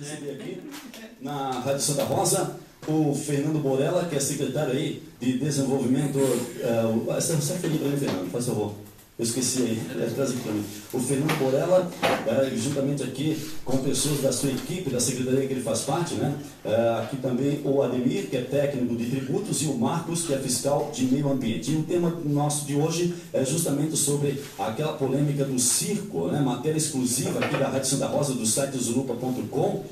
receber aqui na Rádio Santa Rosa o Fernando Borella, que é secretário aí de Desenvolvimento. Você refere para mim, Fernando, faz favor. Eu esqueci aí, traz aqui para mim. O Fernando Borella, juntamente aqui com pessoas da sua equipe, da secretaria que ele faz parte, né? Aqui também o Ademir, que é técnico de tributos, e o Marcos, que é fiscal de meio ambiente. E o tema nosso de hoje é justamente sobre aquela polêmica do circo, né? Matéria exclusiva aqui da Rádio Santa Rosa, do site zulupa.com,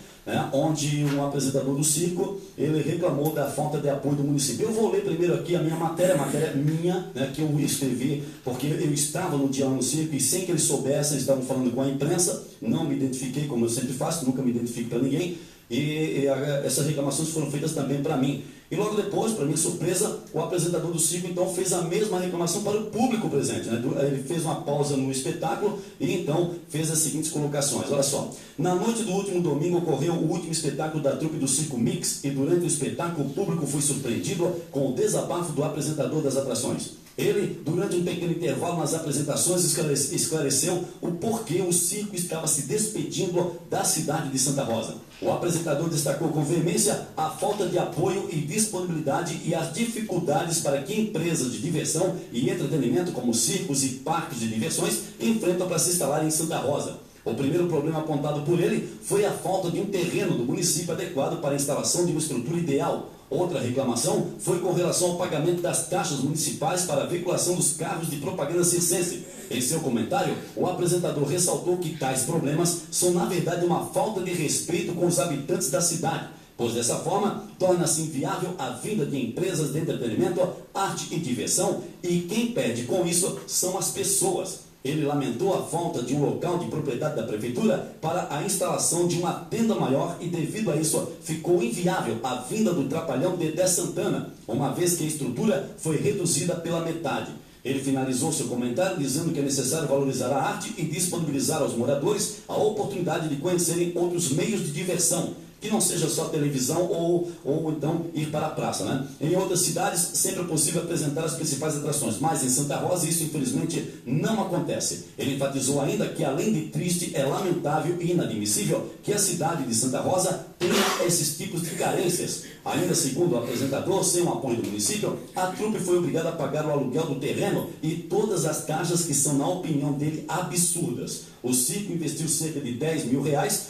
onde um apresentador do circo, ele reclamou da falta de apoio do município. Eu vou ler primeiro aqui a minha matéria minha, né, que eu escrevi, porque eu estava no dia no circo e sem que eles soubessem, eles estavam falando com a imprensa, não me identifiquei, como eu sempre faço, nunca me identifico para ninguém, e essas reclamações foram feitas também para mim. E logo depois, para minha surpresa, o apresentador do circo então fez a mesma reclamação para o público presente, né? Ele fez uma pausa no espetáculo e então fez as seguintes colocações. Olha só, na noite do último domingo ocorreu o último espetáculo da trupe do Circo Mix e durante o espetáculo o público foi surpreendido com o desabafo do apresentador das atrações. Ele, durante um pequeno intervalo nas apresentações, esclareceu o porquê o circo estava se despedindo da cidade de Santa Rosa. O apresentador destacou com veemência a falta de apoio e disponibilidade e as dificuldades para que empresas de diversão e entretenimento, como circos e parques de diversões, enfrentam para se instalar em Santa Rosa. O primeiro problema apontado por ele foi a falta de um terreno do município adequado para a instalação de uma estrutura ideal. Outra reclamação foi com relação ao pagamento das taxas municipais para a veiculação dos carros de propaganda circense. Em seu comentário, o apresentador ressaltou que tais problemas são, na verdade, uma falta de respeito com os habitantes da cidade, pois dessa forma torna-se inviável a vinda de empresas de entretenimento, arte e diversão, e quem perde com isso são as pessoas. Ele lamentou a falta de um local de propriedade da prefeitura para a instalação de uma tenda maior e, devido a isso, ficou inviável a vinda do Trapalhão Dedé Santana, uma vez que a estrutura foi reduzida pela metade. Ele finalizou seu comentário dizendo que é necessário valorizar a arte e disponibilizar aos moradores a oportunidade de conhecerem outros meios de diversão, que não seja só televisão ou então ir para a praça, né? Em outras cidades sempre é possível apresentar as principais atrações, mas em Santa Rosa isso infelizmente não acontece. Ele enfatizou ainda que, além de triste, é lamentável e inadmissível que a cidade de Santa Rosa tenha esses tipos de carências. Ainda segundo o apresentador, sem o apoio do município, a trupe foi obrigada a pagar o aluguel do terreno e todas as taxas que são, na opinião dele, absurdas. O circo investiu cerca de R$10 mil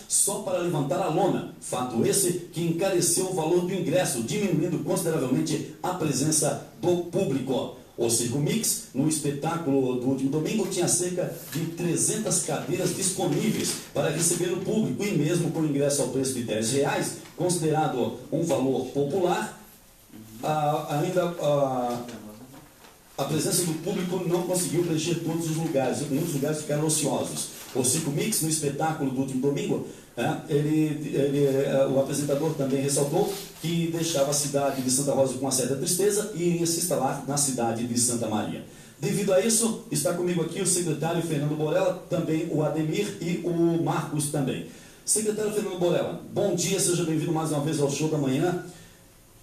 só para levantar a lona, fato esse que encareceu o valor do ingresso, diminuindo consideravelmente a presença do público. O Circo Mix, no espetáculo do último domingo, tinha cerca de 300 cadeiras disponíveis para receber o público, e mesmo com ingresso ao preço de R$10, considerado um valor popular, a presença do público não conseguiu preencher todos os lugares, muitos lugares ficaram ociosos. O Circo Mix, no espetáculo do último domingo, o apresentador também ressaltou que deixava a cidade de Santa Rosa com uma certa tristeza e iria se instalar na cidade de Santa Maria. Devido a isso, está comigo aqui o secretário Fernando Borella, também o Ademir e o Marcos também. Secretário Fernando Borella, bom dia, seja bem-vindo mais uma vez ao Show da Manhã.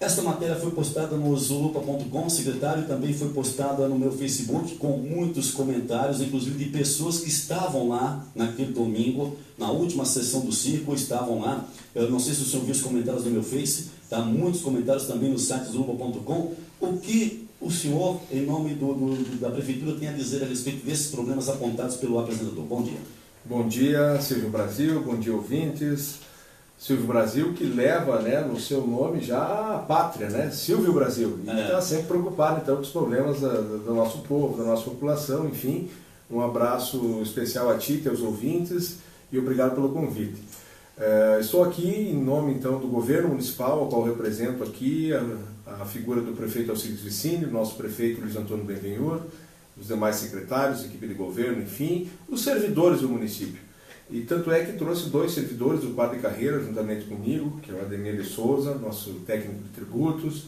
Esta matéria foi postada no zulupa.com, secretário, também foi postada no meu Facebook, com muitos comentários, inclusive de pessoas que estavam lá naquele domingo, na última sessão do circo, estavam lá. Eu não sei se o senhor viu os comentários no meu Face, tá? Muitos comentários também no site zulupa.com. O que o senhor, em nome da prefeitura, tem a dizer a respeito desses problemas apontados pelo apresentador? Bom dia. Bom dia, Silvio Brasil, bom dia, ouvintes. Silvio Brasil, que leva, né, no seu nome já a pátria, né? Silvio Brasil. E está sempre preocupado então com os problemas do nosso povo, da nossa população, enfim. Um abraço especial a ti, teus ouvintes, e obrigado pelo convite. Estou aqui em nome então do governo municipal, ao qual represento aqui a figura do prefeito Alcides Vicini, nosso prefeito Luiz Antônio Benvenhor, os demais secretários, equipe de governo, enfim, os servidores do município. E tanto é que trouxe 2 servidores do quadro de carreira, juntamente comigo, que é o Ademir de Souza, nosso técnico de tributos,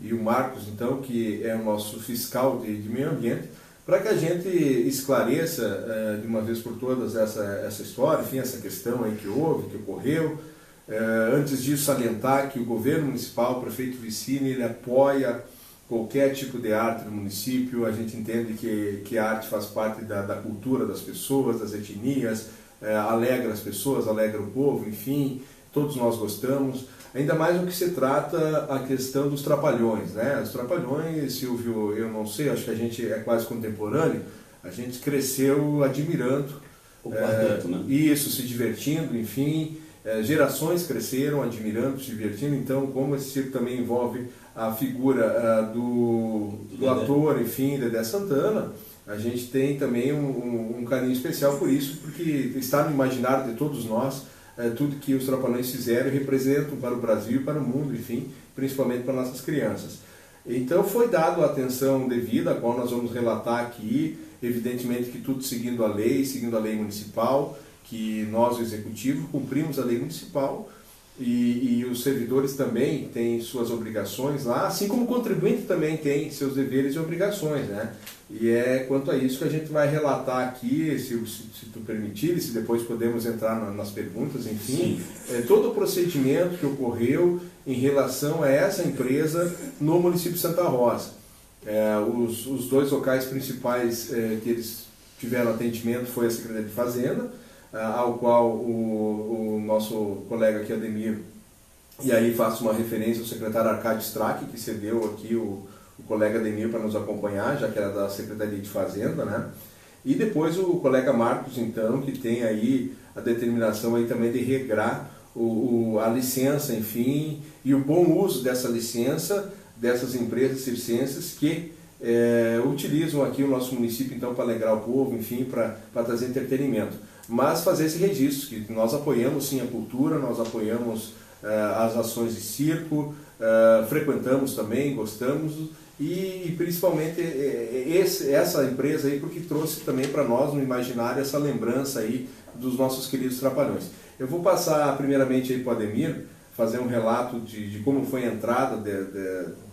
e o Marcos, então, que é o nosso fiscal de meio ambiente, para que a gente esclareça de uma vez por todas essa história, enfim, essa questão aí que houve, que ocorreu. Antes disso, salientar que o governo municipal, o prefeito Vicini, ele apoia qualquer tipo de arte no município. A gente entende que a arte faz parte da cultura das pessoas, das etnias, alegra as pessoas, alegra o povo, enfim, todos nós gostamos, ainda mais no que se trata a questão dos Trapalhões, né? Os Trapalhões, Silvio, eu não sei, acho que a gente é quase contemporâneo, a gente cresceu admirando o quarteto, né? Isso, se divertindo, enfim, gerações cresceram admirando, se divertindo, então como esse circo também envolve a figura do ator, enfim, Dedé Santana, a gente tem também um carinho especial por isso, porque está no imaginário de todos nós, tudo que os Trapalhões fizeram e representam para o Brasil e para o mundo, enfim, principalmente para nossas crianças. Então foi dado a atenção devida, a qual nós vamos relatar aqui, evidentemente que tudo seguindo a lei municipal, que nós, o Executivo, cumprimos a lei municipal e os servidores também têm suas obrigações lá, assim como o contribuinte também tem seus deveres e obrigações, né? E é quanto a isso que a gente vai relatar aqui, se tu permitir, se depois podemos entrar nas perguntas, enfim, todo o procedimento que ocorreu em relação a essa empresa no município de Santa Rosa. Os dois locais principais que eles tiveram atendimento foi a Secretaria de Fazenda, ao qual o nosso colega aqui, Ademir, e aí faço uma referência ao secretário Arcádio Strack, que cedeu aqui o colega Ademir para nos acompanhar, já que era da Secretaria de Fazenda, né? E depois o colega Marcos, então, que tem aí a determinação aí também de regrar a licença, enfim, e o bom uso dessa licença, dessas empresas circenses que utilizam aqui o nosso município, então, para alegrar o povo, enfim, para trazer entretenimento. Mas fazer esse registro, que nós apoiamos sim a cultura, nós apoiamos as ações de circo, frequentamos também, gostamos, e principalmente essa empresa aí, porque trouxe também para nós no imaginário essa lembrança aí dos nossos queridos Trapalhões. Eu vou passar primeiramente aí para o Ademir, fazer um relato de como foi a entrada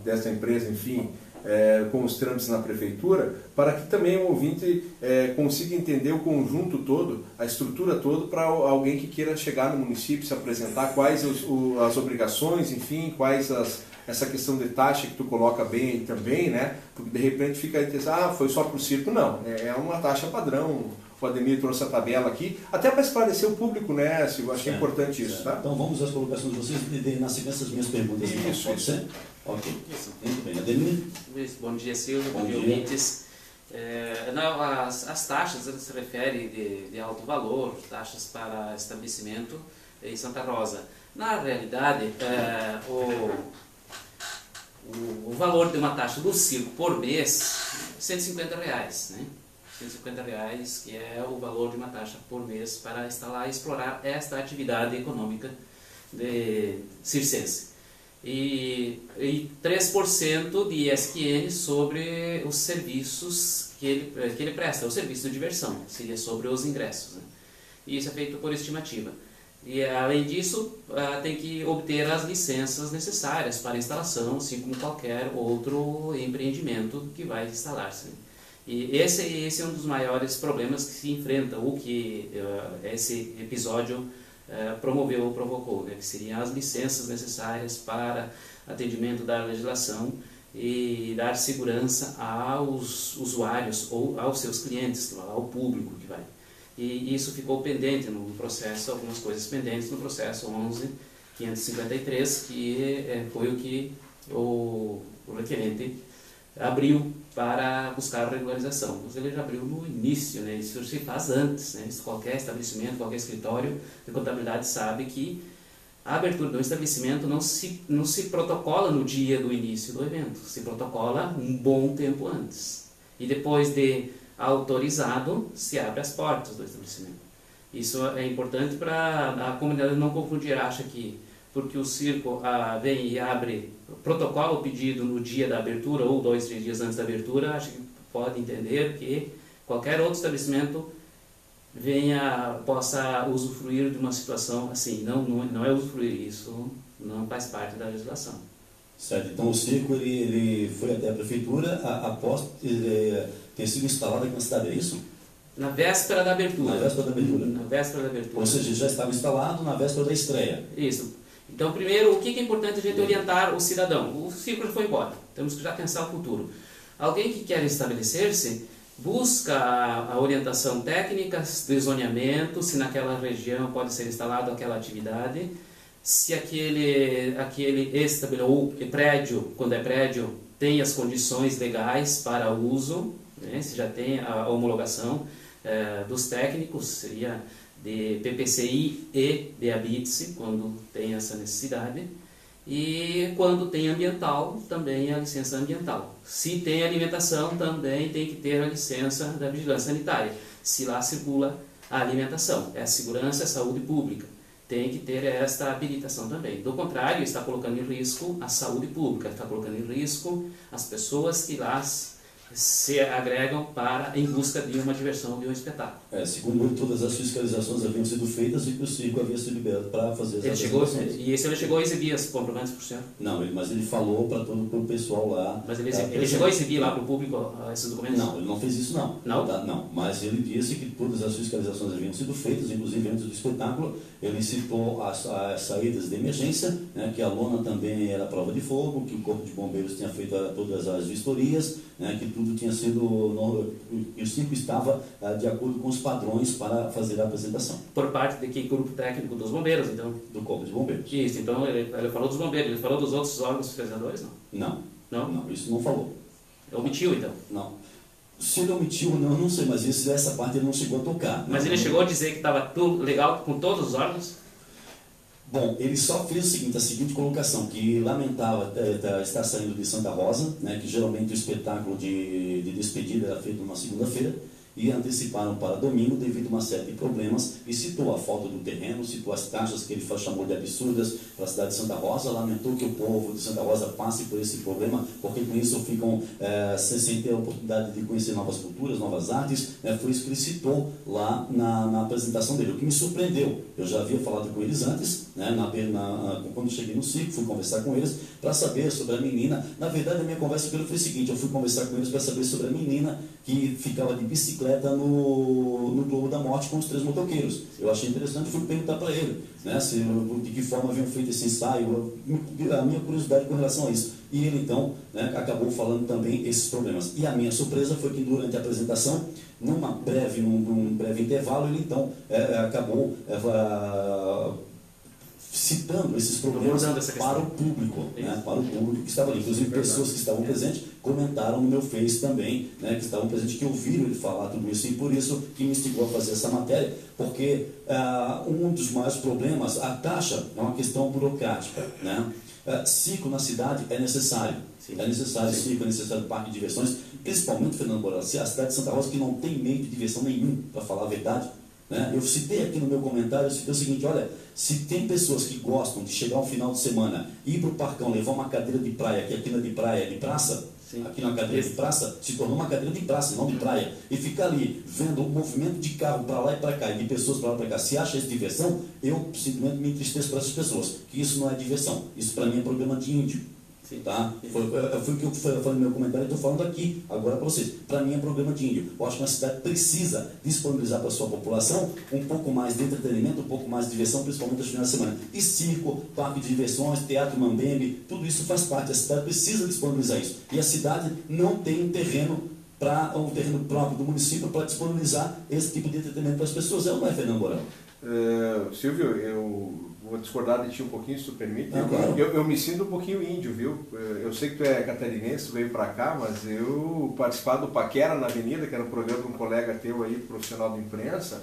dessa empresa, enfim, com os trâmites na prefeitura, para que também o ouvinte consiga entender o conjunto todo, a estrutura toda, para alguém que queira chegar no município, se apresentar, quais as obrigações, enfim, quais essa questão de taxa que tu coloca bem também, né? Porque de repente fica aí, foi só para o circo. Não, é uma taxa padrão. O Ademir trouxe a tabela aqui, até para esclarecer o público, né, Silvio? Acho que é importante isso, tá? Então vamos às colocações de vocês e na sequência as minhas perguntas. Isso, pode ser? Ok. Muito bem. Ademir? Bom dia, Silvio. Bom dia, ouvintes. As taxas se referem de alto valor, taxas para estabelecimento em Santa Rosa. Na realidade, o valor de uma taxa do circo por mês é R$150, né? R$150, que é o valor de uma taxa por mês para instalar e explorar esta atividade econômica de circense. E 3% de ISQN sobre os serviços que ele presta, o serviço de diversão, seria sobre os ingressos, né? E isso é feito por estimativa. E além disso, tem que obter as licenças necessárias para instalação, assim como qualquer outro empreendimento que vai instalar-se, né? E esse é um dos maiores problemas que se enfrenta, o que esse episódio provocou, né? Que seriam as licenças necessárias para atendimento da legislação e dar segurança aos usuários ou aos seus clientes, ao público que vai. E isso ficou pendente no processo, algumas coisas pendentes no processo 11.553, que foi o que o requerente abriu para buscar regularização. Mas ele já abriu no início, né? Isso se faz antes, né? Qualquer estabelecimento, qualquer escritório de contabilidade sabe que a abertura do estabelecimento não se protocola no dia do início do evento, se protocola um bom tempo antes. E depois de autorizado, se abre as portas do estabelecimento. Isso é importante para a comunidade não confundir, acha que porque o circo vem e abre, protocola o pedido no dia da abertura ou 2, 3 dias antes da abertura, acha que pode entender que qualquer outro estabelecimento possa usufruir de uma situação assim. Não é usufruir, isso não faz parte da legislação. Certo, então o circo ele foi até a prefeitura após ter sido instalado aqui na cidade, é isso? Na véspera da abertura. Na véspera da abertura. Na véspera da abertura. Ou seja, já estava instalado na véspera da estreia. Isso. Então, primeiro, o que é importante a gente orientar o cidadão? O circo já foi embora, temos que já pensar o futuro. Alguém que quer estabelecer-se, busca a orientação técnica de zoneamento, se naquela região pode ser instalada aquela atividade, se aquele ou prédio, quando é prédio, tem as condições legais para uso, né? Se já tem a homologação dos técnicos, seria de PPCI e de ABITSE, quando tem essa necessidade. E quando tem ambiental, também a licença ambiental. Se tem alimentação, também tem que ter a licença da vigilância sanitária. Se lá circula a alimentação, é a segurança, é a saúde pública. Tem que ter esta habilitação também. Do contrário, está colocando em risco a saúde pública, está colocando em risco as pessoas que lá se agregam em busca de uma diversão, de um espetáculo. Segundo ele, todas as fiscalizações haviam sido feitas e que o circo havia sido liberado para fazer as apresentações. E ele chegou a exibir as comprovantes por senhor? Não, mas ele falou para todo o pessoal lá. Mas ele chegou a exibir lá para o público esses documentos? Não, ele não fez isso não. Não? Não, mas ele disse que todas as fiscalizações haviam sido feitas, inclusive antes do espetáculo. Ele citou as saídas de emergência, né, que a lona também era prova de fogo, que o Corpo de Bombeiros tinha feito todas as vistorias, né, que tudo tinha sido, o circo estava de acordo com os padrões para fazer a apresentação. Por parte de que grupo técnico dos bombeiros, então? Do Corpo de Bombeiros. Isso, então ele falou dos bombeiros, ele falou dos outros órgãos fiscalizadores, não? Não, isso não falou. Omitiu, então? Não. Se ele omitiu, eu não sei, mas essa parte ele não chegou a tocar. Mas ele chegou a dizer que estava tudo legal com todos os órgãos? Bom, ele só fez a seguinte colocação, que lamentava estar saindo de Santa Rosa, né, que geralmente o espetáculo de despedida era feito numa segunda-feira, e anteciparam para domingo devido a uma série de problemas, e citou a falta do terreno, citou as taxas que ele chamou de absurdas para a cidade de Santa Rosa, lamentou que o povo de Santa Rosa passe por esse problema, porque com isso ficam sem ter a oportunidade de conhecer novas culturas, novas artes, foi isso que ele citou lá na apresentação dele, o que me surpreendeu. Eu já havia falado com eles antes, né, quando cheguei no circo, fui conversar com eles para saber sobre a menina. Na verdade, a minha conversa com ele foi o seguinte: eu fui conversar com eles para saber sobre a menina que ficava de bicicleta no Globo da Morte com os 3 motoqueiros. Eu achei interessante, fui perguntar para ele, né, de que forma haviam feito esse ensaio, a minha curiosidade com relação a isso. E ele então, né, acabou falando também esses problemas. E a minha surpresa foi que durante a apresentação, num breve intervalo, ele então acabou citando esses problemas para o público, né, para o público que estava ali. Inclusive, pessoas que estavam presentes comentaram no meu Face também, né, que estavam presentes, que ouviram ele falar tudo isso, e por isso que me instigou a fazer essa matéria, porque um dos maiores problemas, a taxa é uma questão burocrática, né? Circo na cidade é necessário. Sim. É necessário circo, é necessário parque de diversões, principalmente, Fernando Borel, a cidade de Santa Rosa, que não tem meio de diversão nenhum, para falar a verdade. Eu citei aqui no meu comentário, eu citei o seguinte: olha, se tem pessoas que gostam de chegar ao final de semana, ir para o parcão, levar uma cadeira de praia, que aqui não é de praia, é de praça, sim, aqui na cadeira de praça, se tornou uma cadeira de praça, não de praia, e ficar ali vendo o movimento de carro para lá e para cá, e de pessoas para lá e para cá, se acha isso diversão, eu simplesmente me entristeço para essas pessoas, que isso não é diversão, isso para mim é programa de índio. Tá? Foi o que eu falei no meu comentário, e estou falando aqui agora para vocês. Para mim é programa de índio. Eu acho que uma cidade precisa disponibilizar para a sua população um pouco mais de entretenimento, um pouco mais de diversão, principalmente nos finais de semana. E circo, parque de diversões, teatro mambembe, tudo isso faz parte. A cidade precisa disponibilizar isso. E a cidade não tem um terreno próprio do município para disponibilizar esse tipo de entretenimento para as pessoas. É ou não é, Fernando Borel? Silvio, eu vou discordar de ti um pouquinho, se tu permite. Claro. Eu me sinto um pouquinho índio, viu? Eu sei que tu é catarinense, tu veio pra cá, mas eu participava do Paquera na Avenida, que era um programa de um colega teu aí, profissional de imprensa,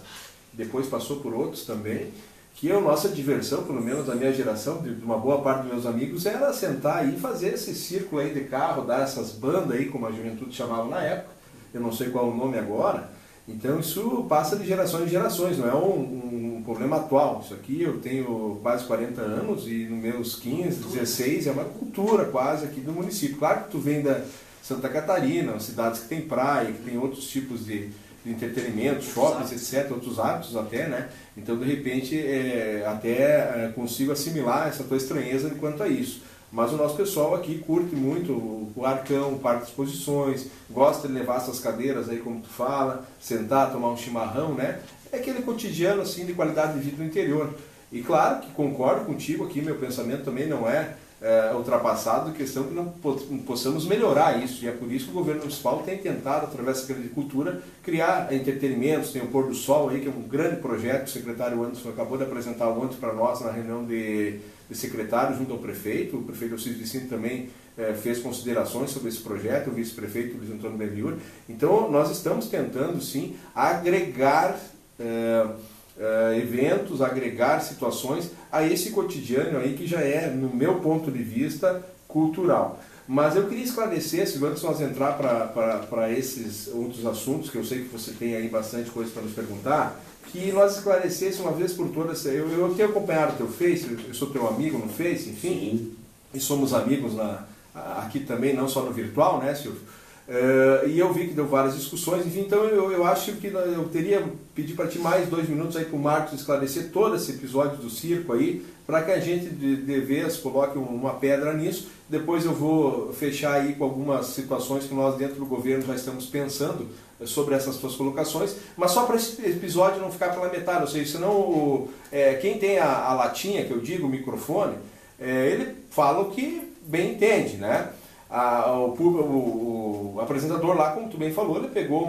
depois passou por outros também, que a nossa diversão, pelo menos da minha geração, de uma boa parte dos meus amigos, era sentar aí e fazer esse círculo aí de carro, dar essas bandas aí, como a juventude chamava na época, eu não sei qual é o nome agora. Então isso passa de gerações em gerações, não é um problema atual. Isso aqui eu tenho quase 40 anos e nos meus 15, 16 é uma cultura quase aqui do município. Claro que tu vem da Santa Catarina, cidades que tem praia, que tem outros tipos de entretenimento, shoppings, etc., outros hábitos até, né? Então de repente até consigo assimilar essa tua estranheza quanto a isso. Mas o nosso pessoal aqui curte muito o Arcão, o Parque de Exposições, gosta de levar essas cadeiras aí, como tu fala, sentar, tomar um chimarrão, né? É aquele cotidiano assim de qualidade de vida no interior. E claro que concordo contigo aqui, meu pensamento também não é ultrapassado, questão que não possamos melhorar isso, e é por isso que o governo municipal tem tentado, através da Secretaria de Cultura, criar entretenimentos. Tem o Pôr do Sol aí, que é um grande projeto que o secretário Anderson acabou de apresentar ontem para nós na reunião de secretários junto ao prefeito. O prefeito Alcides Vicente também fez considerações sobre esse projeto, o vice-prefeito Luiz Antônio Belliur. Então nós estamos tentando sim agregar eventos, agregar situações a esse cotidiano aí que já é, no meu ponto de vista, cultural. Mas eu queria esclarecer, se antes nós entrar para esses outros assuntos, que eu sei que você tem aí bastante coisa para nos perguntar, que nós esclarecesse uma vez por todas. Eu tenho acompanhado o teu Face, eu sou teu amigo no Face, enfim, sim. E somos amigos aqui também, não só no virtual, né, Silvio? E eu vi que deu várias discussões, enfim, então eu acho que eu teria pedir para ti mais 2 minutos aí para o Marcos esclarecer todo esse episódio do circo aí, para que a gente de vez coloque uma pedra nisso. Depois eu vou fechar aí com algumas situações que nós dentro do governo já estamos pensando sobre essas tuas colocações, mas só para esse episódio não ficar pela metade, ou seja, senão quem tem a latinha, que eu digo, o microfone, ele fala o que bem entende, né? O apresentador lá, como tu bem falou, ele pegou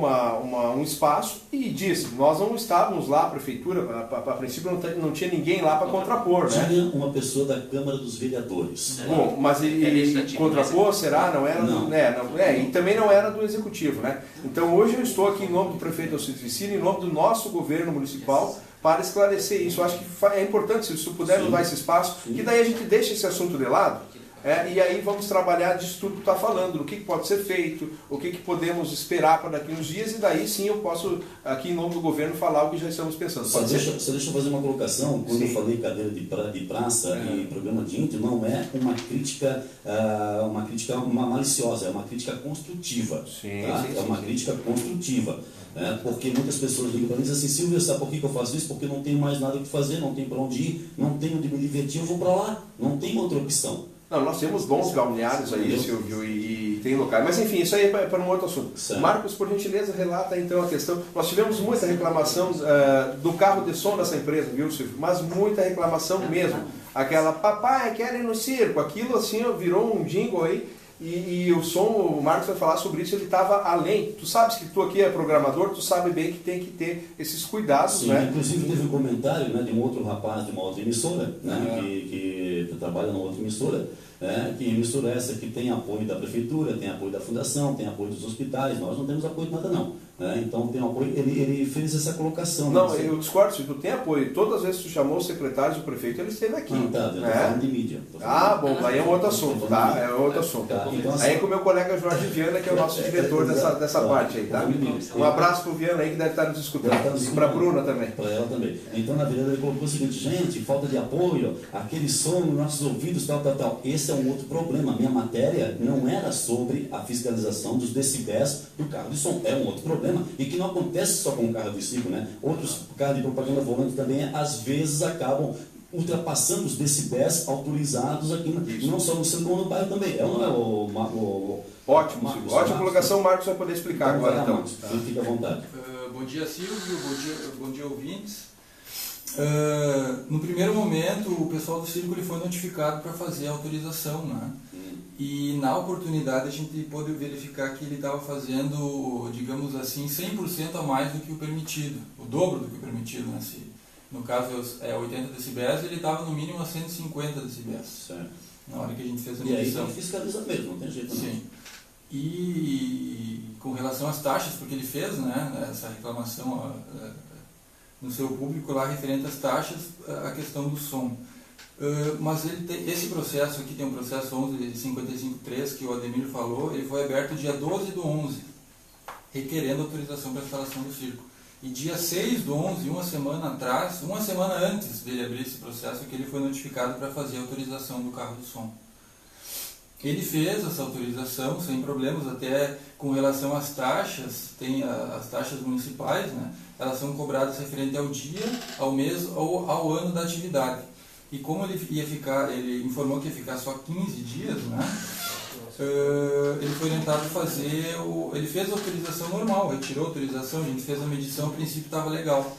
um espaço e disse: nós não estávamos lá, a prefeitura, a princípio não tinha ninguém lá para contrapor, né? Tinha uma pessoa da Câmara dos Vereadores. Bom, mas e contrapor, será? Não era? Não. E também não era do Executivo, né? Então hoje eu estou aqui em nome do prefeito Alcides Vicini, em nome do nosso governo municipal, para esclarecer isso. Eu acho que é importante, se tu puder nos dar esse espaço, que daí a gente deixa esse assunto de lado. E aí vamos trabalhar disso tudo que tu está falando, do que pode ser feito, o que podemos esperar para daqui uns dias, e daí sim eu posso, aqui em nome do governo, falar o que já estamos pensando. Só deixa eu fazer uma colocação. Quando eu falei cadeira de praça e programa de índio, não é uma crítica maliciosa, é uma crítica construtiva. Sim, tá? sim, é uma crítica construtiva. Porque muitas pessoas ligam para mim e dizem assim: Silvio, sabe por que eu faço isso? Porque não tenho mais nada o que fazer, não tenho para onde ir, não tenho onde me divertir, eu vou para lá, não tem outra opção. Não, nós temos bons balneários aí, Silvio, e tem locais. Mas enfim, isso aí é para um outro assunto. Certo. Marcos, por gentileza, relata então a questão. Nós tivemos muita reclamação do carro de som dessa empresa, viu, Silvio? Mas muita reclamação mesmo. Aquela, papai, quero ir no circo. Aquilo assim virou um jingle aí. E o som, o Marcos vai falar sobre isso, ele estava além. Tu sabes que tu aqui é programador, tu sabe bem que tem que ter esses cuidados, sim, né? Inclusive teve um comentário, né, de um outro rapaz de uma outra emissora, né, que trabalha numa outra emissora, que emissora essa que tem apoio da prefeitura, tem apoio da fundação, tem apoio dos hospitais. Nós não temos apoio de nada não. Então tem apoio, ele fez essa colocação. Não, eu discordo, se tu tem apoio, todas as vezes que tu chamou o secretário do prefeito, ele esteve aqui. Eu estou falando de mídia. Bom, aí é um outro assunto, tá? É outro assunto. Então, assim, aí é com o meu colega Jorge Viana, que é o nosso diretor dessa parte aí, tá? Um abraço pro Viana aí, que deve estar nos escutando. E pra Bruna também. Para ela também. Então, na verdade, ele colocou o seguinte: gente, falta de apoio, aquele som nos nossos ouvidos, tal. Esse é um outro problema. A minha matéria não era sobre a fiscalização dos decibéis do carro de som. É um outro problema. E que não acontece só com o carro de circo, né? Outros carros de propaganda volante também, às vezes, acabam ultrapassando os decibéis autorizados aqui, não só no centro, como no bairro também. Não é Ótimo, ótima colocação, o Marcos vai poder explicar então, agora, então. Marcos, fica à vontade. Bom dia, Silvio, bom dia, ouvintes. No primeiro momento, o pessoal do circo ele foi notificado para fazer a autorização, né? E na oportunidade a gente pôde verificar que ele estava fazendo, digamos assim, 100% a mais do que o permitido, o dobro do que o permitido, né? No caso é 80 decibéis, ele estava no mínimo a 150 decibéis. Certo. Na hora que a gente fez a medição. medição. E aí fiscaliza mesmo, não tem jeito não. Sim. E com relação às taxas, porque ele fez, né, essa reclamação no seu público lá referente às taxas, a questão do som. Mas ele esse processo aqui tem um processo 11.55.3 que o Ademir falou, ele foi aberto dia 12/11, requerendo autorização para a instalação do circo. E dia 6/11, uma semana antes dele abrir esse processo, que ele foi notificado para fazer a autorização do carro de som. Ele fez essa autorização sem problemas, até com relação às taxas, tem as taxas municipais, né? Elas são cobradas referente ao dia, ao mês ou ao ano da atividade. E como ele informou que ia ficar só 15 dias, né? Ele foi orientado a fazer, ele fez a autorização normal, retirou a autorização, a gente fez a medição, a princípio estava legal.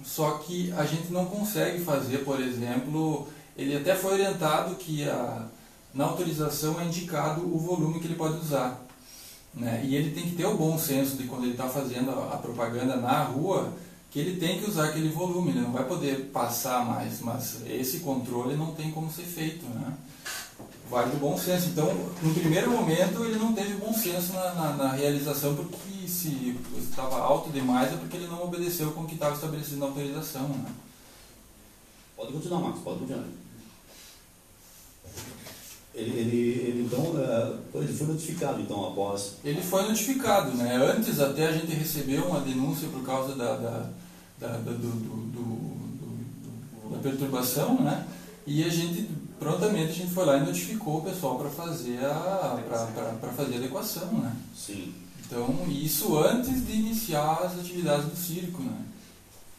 Só que a gente não consegue fazer, por exemplo, ele até foi orientado que na autorização é indicado o volume que ele pode usar, né? E ele tem que ter o bom senso de quando ele está fazendo a propaganda na rua, que ele tem que usar aquele volume, ele não vai poder passar mais, mas esse controle não tem como ser feito, né? Vai do bom senso. Então, no primeiro momento, ele não teve bom senso na realização, porque se estava alto demais é porque ele não obedeceu com o que estava estabelecido na autorização, né? Pode continuar, Marcos, pode continuar. Ele então, ele foi notificado então após... Ele foi notificado, né? Antes até a gente recebeu uma denúncia por causa da perturbação, né? E prontamente a gente foi lá e notificou o pessoal para fazer fazer a adequação, né? Sim. Então, isso antes de iniciar as atividades do circo, né?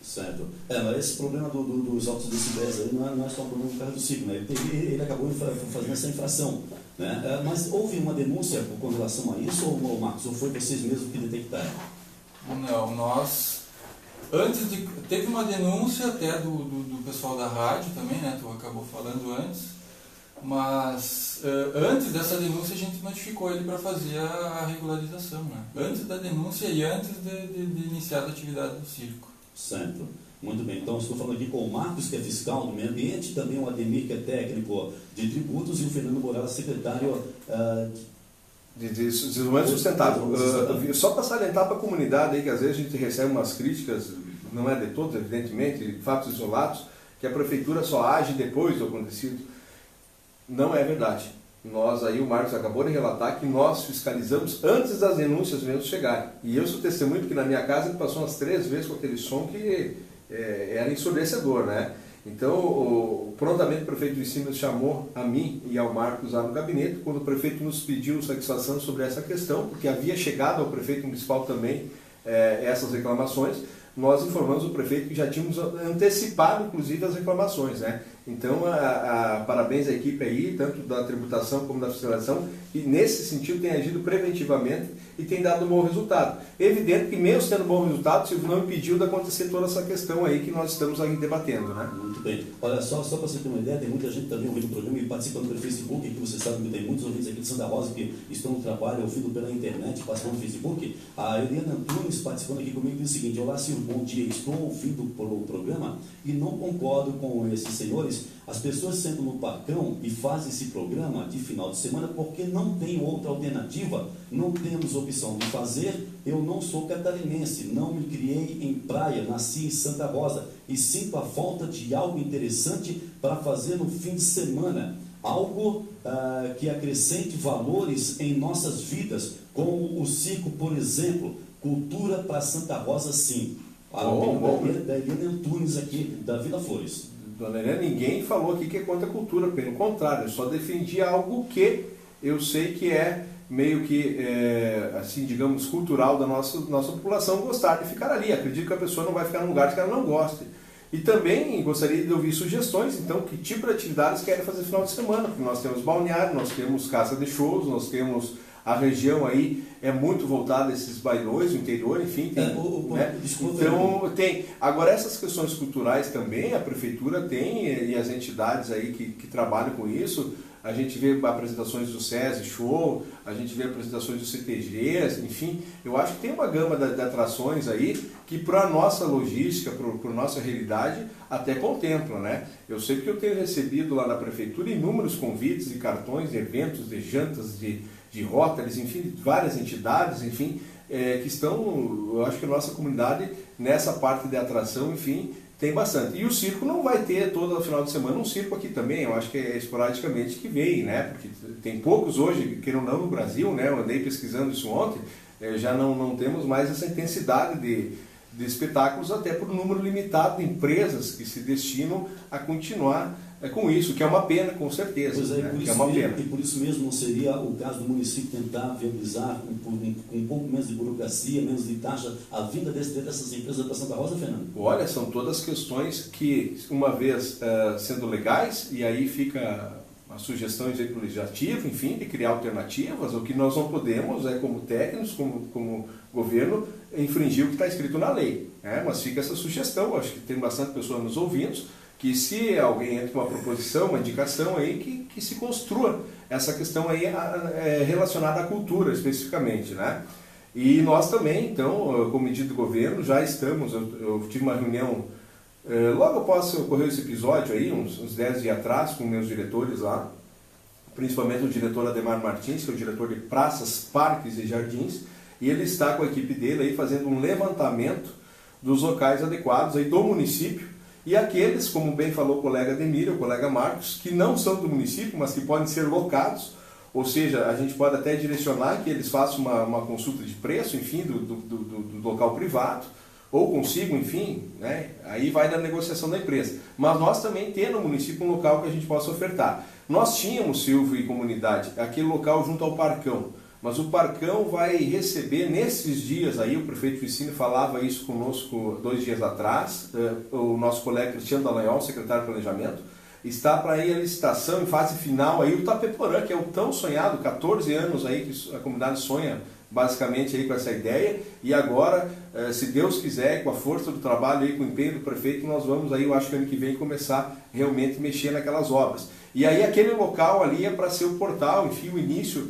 Certo. Mas esse problema dos altos decibéis aí não é só um problema do carro do circo, né? Ele acabou fazendo essa infração, né? Mas houve uma denúncia com relação a isso, ou Marcos, ou foi vocês mesmos que detectaram? Não, nós... Teve uma denúncia até do pessoal da rádio também, né? Tu acabou falando antes. Mas antes dessa denúncia a gente notificou ele para fazer a regularização, né? Antes da denúncia e antes de iniciar a atividade do circo. Certo. Muito bem. Então, estou falando aqui com o Marcos, que é fiscal do meio ambiente, também o Ademir, que é técnico de tributos, e o Fernando Morales, secretário de desenvolvimento sustentável. Só para salientar para a comunidade aí, que às vezes a gente recebe umas críticas, não é de todos, evidentemente, fatos isolados, que a prefeitura só age depois do acontecido. Não é verdade. Nós aí, o Marcos acabou de relatar que nós fiscalizamos antes das denúncias mesmo chegarem. E eu sou testemunho que na minha casa ele passou umas 3 vezes com aquele som que era ensurdecedor, né? Então, prontamente o prefeito do Ensino chamou a mim e ao Marcos lá no gabinete, quando o prefeito nos pediu satisfação sobre essa questão, porque havia chegado ao prefeito municipal também essas reclamações. Nós informamos o prefeito que já tínhamos antecipado, inclusive, as reclamações, né? Então, parabéns à equipe aí, tanto da tributação como da fiscalização, que nesse sentido tem agido preventivamente e tem dado um bom resultado. Evidente que mesmo tendo um bom resultado, Silvio, não impediu de acontecer toda essa questão aí que nós estamos aí debatendo, né? Muito bem. Olha, só para você ter uma ideia, tem muita gente também ouvindo o programa e participando pelo Facebook, que você sabe que tem muitos ouvintes aqui de Santa Rosa que estão no trabalho, ouvindo pela internet, participando do Facebook. A Eliana Antunes participando aqui comigo diz o seguinte: olá, Silvio, bom dia, estou ouvindo o programa e não concordo com esses senhores. As pessoas sentam no parcão e fazem esse programa de final de semana porque não tem outra alternativa, não temos opção de fazer. Eu não sou catarinense, não me criei em praia, nasci em Santa Rosa e sinto a falta de algo interessante para fazer no fim de semana, algo que acrescente valores em nossas vidas, como o circo, por exemplo. Cultura para Santa Rosa, sim. A opinião da Eliana Antunes aqui, da Vila Flores. Dona Helena, ninguém falou aqui que é contra a cultura, pelo contrário, eu só defendi algo que eu sei que é meio que, assim, digamos, cultural da nossa população gostar de ficar ali. Acredito que a pessoa não vai ficar num lugar que ela não goste. E também gostaria de ouvir sugestões, então, que tipo de atividades querem fazer no final de semana, porque nós temos balneário, nós temos casa de shows, nós temos a região aí é muito voltada a esses bailões, o interior, enfim, tem, né? Então tem. Agora essas questões culturais também a prefeitura tem e as entidades aí que trabalham com isso. A gente vê apresentações do SESI Show, a gente vê apresentações do CTGs, enfim, eu acho que tem uma gama de atrações aí que para a nossa logística, para a nossa realidade, até contempla, né? Eu sei que eu tenho recebido lá na prefeitura inúmeros convites de cartões, de eventos, de jantas, de Rotaries, enfim, várias entidades, enfim, que estão, eu acho que a nossa comunidade, nessa parte de atração, enfim, tem bastante. E o circo não vai ter todo final de semana um circo aqui também, eu acho que é esporadicamente que vem, né? Porque tem poucos hoje, que não no Brasil, né? Eu andei pesquisando isso ontem, já não temos mais essa intensidade de espetáculos, até por um número limitado de empresas que se destinam a continuar com isso, que é uma pena, com certeza. Pois é, né? por Que é uma pena. E por isso mesmo não seria o caso do município tentar viabilizar com um pouco menos de burocracia, menos de taxa, a vinda dessas empresas para Santa Rosa, Fernando? Olha, são todas questões que, uma vez sendo legais, e aí fica a sugestão do legislativo, enfim, de criar alternativas. O que nós não podemos como técnicos, como governo, infringir o que está escrito na lei, né? Mas fica essa sugestão, acho que tem bastante pessoas nos ouvindo, que se alguém entra com uma proposição, uma indicação aí, que se construa essa questão aí relacionada à cultura especificamente, né? E nós também, então, como medida do governo, já estamos, eu tive uma reunião logo após ocorrer esse episódio aí, uns 10 dias atrás, com meus diretores lá, principalmente o diretor Ademar Martins, que é o diretor de praças, parques e jardins, e ele está com a equipe dele aí fazendo um levantamento dos locais adequados aí do município, e aqueles, como bem falou o colega Ademir, o colega Marcos, que não são do município, mas que podem ser locados, ou seja, a gente pode até direcionar que eles façam uma consulta de preço, enfim, do local privado, ou consigo, enfim, né? Aí vai da negociação da empresa. Mas nós também temos no município um local que a gente possa ofertar. Nós tínhamos, Silvio e comunidade, aquele local junto ao Parcão, mas o Parcão vai receber nesses dias aí, o prefeito Vicínio falava isso conosco 2 dias atrás, o nosso colega Cristiano Dallagnol, secretário de Planejamento, está para ir a licitação em fase final aí o Tapeporã, que é o tão sonhado, 14 anos aí que a comunidade sonha basicamente aí com essa ideia, e agora, se Deus quiser, com a força do trabalho aí, com o empenho do prefeito, nós vamos aí, eu acho que ano que vem, começar realmente a mexer naquelas obras. E aí aquele local ali é para ser o portal, enfim, o início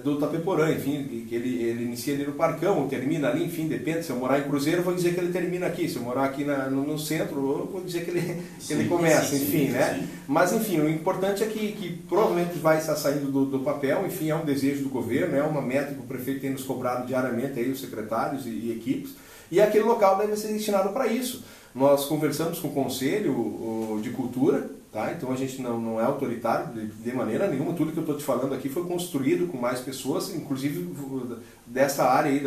do Tapeporã, enfim, que ele inicia ali no Parcão, ou termina ali, enfim, depende, se eu morar em Cruzeiro, eu vou dizer que ele termina aqui, se eu morar aqui no centro, eu vou dizer que ele começa, enfim, né? Mas, enfim, o importante é que provavelmente vai estar saindo do papel, enfim, é um desejo do governo, é uma meta que o prefeito tem nos cobrado diariamente, aí os secretários e equipes, e aquele local deve ser destinado para isso. Nós conversamos com o Conselho de Cultura, tá? Então a gente não é autoritário de maneira nenhuma, tudo que eu estou te falando aqui foi construído com mais pessoas, inclusive dessa área aí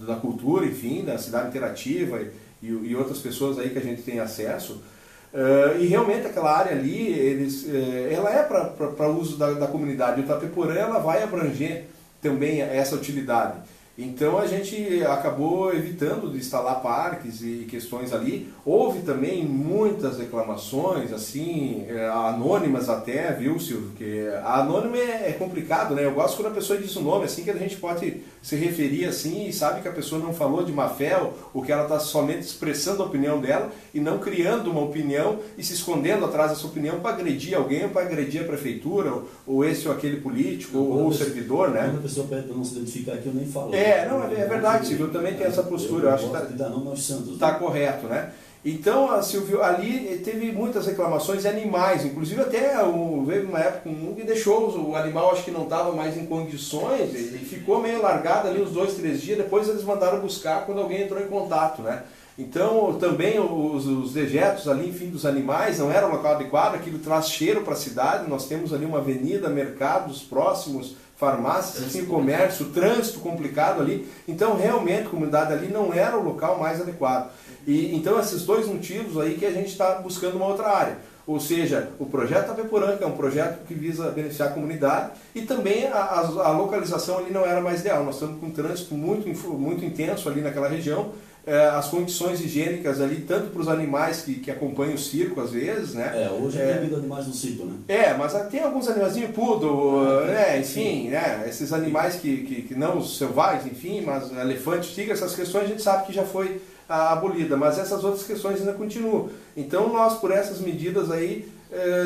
da cultura, enfim, da cidade interativa e outras pessoas aí que a gente tem acesso. E realmente aquela área ali, ela é para uso da comunidade. O Tapeporã ela vai abranger também essa utilidade. Então a gente acabou evitando de instalar parques e questões ali. Houve também muitas reclamações, assim, anônimas até, viu, Silvio? Porque a anônima é complicado, né? Eu gosto quando a pessoa diz o nome, assim, que a gente pode se referir assim e sabe que a pessoa não falou de má fé ou que ela está somente expressando a opinião dela e não criando uma opinião e se escondendo atrás dessa opinião para agredir alguém, ou para agredir a prefeitura, ou esse ou aquele político, ou o servidor, né? Quando a pessoa pede para não se identificar aqui, eu nem falo. É verdade, Silvio, eu também tenho essa postura, eu acho que está correto, né? Então, Silvio, ali teve muitas reclamações de animais, inclusive até veio uma época que deixou o animal, acho que não estava mais em condições, e ficou meio largado ali uns 2, 3 dias, depois eles mandaram buscar quando alguém entrou em contato, né? Então, também os dejetos ali, enfim, dos animais, não era o local adequado, aquilo traz cheiro para a cidade, nós temos ali uma avenida, mercados próximos, farmácias, assim, comércio, trânsito complicado ali, então realmente a comunidade ali não era o local mais adequado. E então esses 2 motivos aí que a gente está buscando uma outra área, ou seja, o projeto Tapeporã, que é um projeto que visa beneficiar a comunidade, e também a localização ali não era mais ideal, nós estamos com um trânsito muito intenso ali naquela região, as condições higiênicas ali, tanto para os animais que acompanham o circo às vezes, né? Hoje é proibido animais no circo, né? Mas tem alguns animaizinhos poodle, enfim, né? Esses animais que não os selvagens, enfim, mas elefante, tigre, essas questões a gente sabe que já foi abolida, mas essas outras questões ainda continuam. Então nós, por essas medidas aí,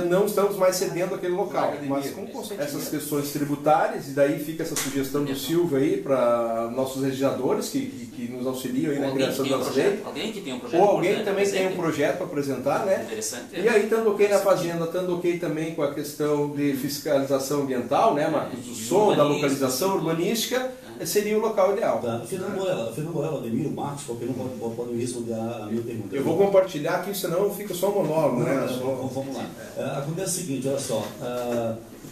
não estamos mais cedendo aquele local, mas com essas questões tributárias, e daí fica essa sugestão do Silvio aí para nossos legisladores que nos auxiliam aí na criação das leis. Alguém que tem um projeto. Ou alguém também tem um projeto para apresentar, né? Interessante. E aí, estando ok na fazenda, estando ok também com a questão de fiscalização ambiental, né, Marcos? Do som, da localização urbanística, seria o local ideal. Tá. Fernando Morella, Ademir, Marcos, qualquer um pode me responder a minha pergunta. Eu vou compartilhar aqui, senão fica só um monólogo, né? Vamos lá. Acontece o seguinte, olha só,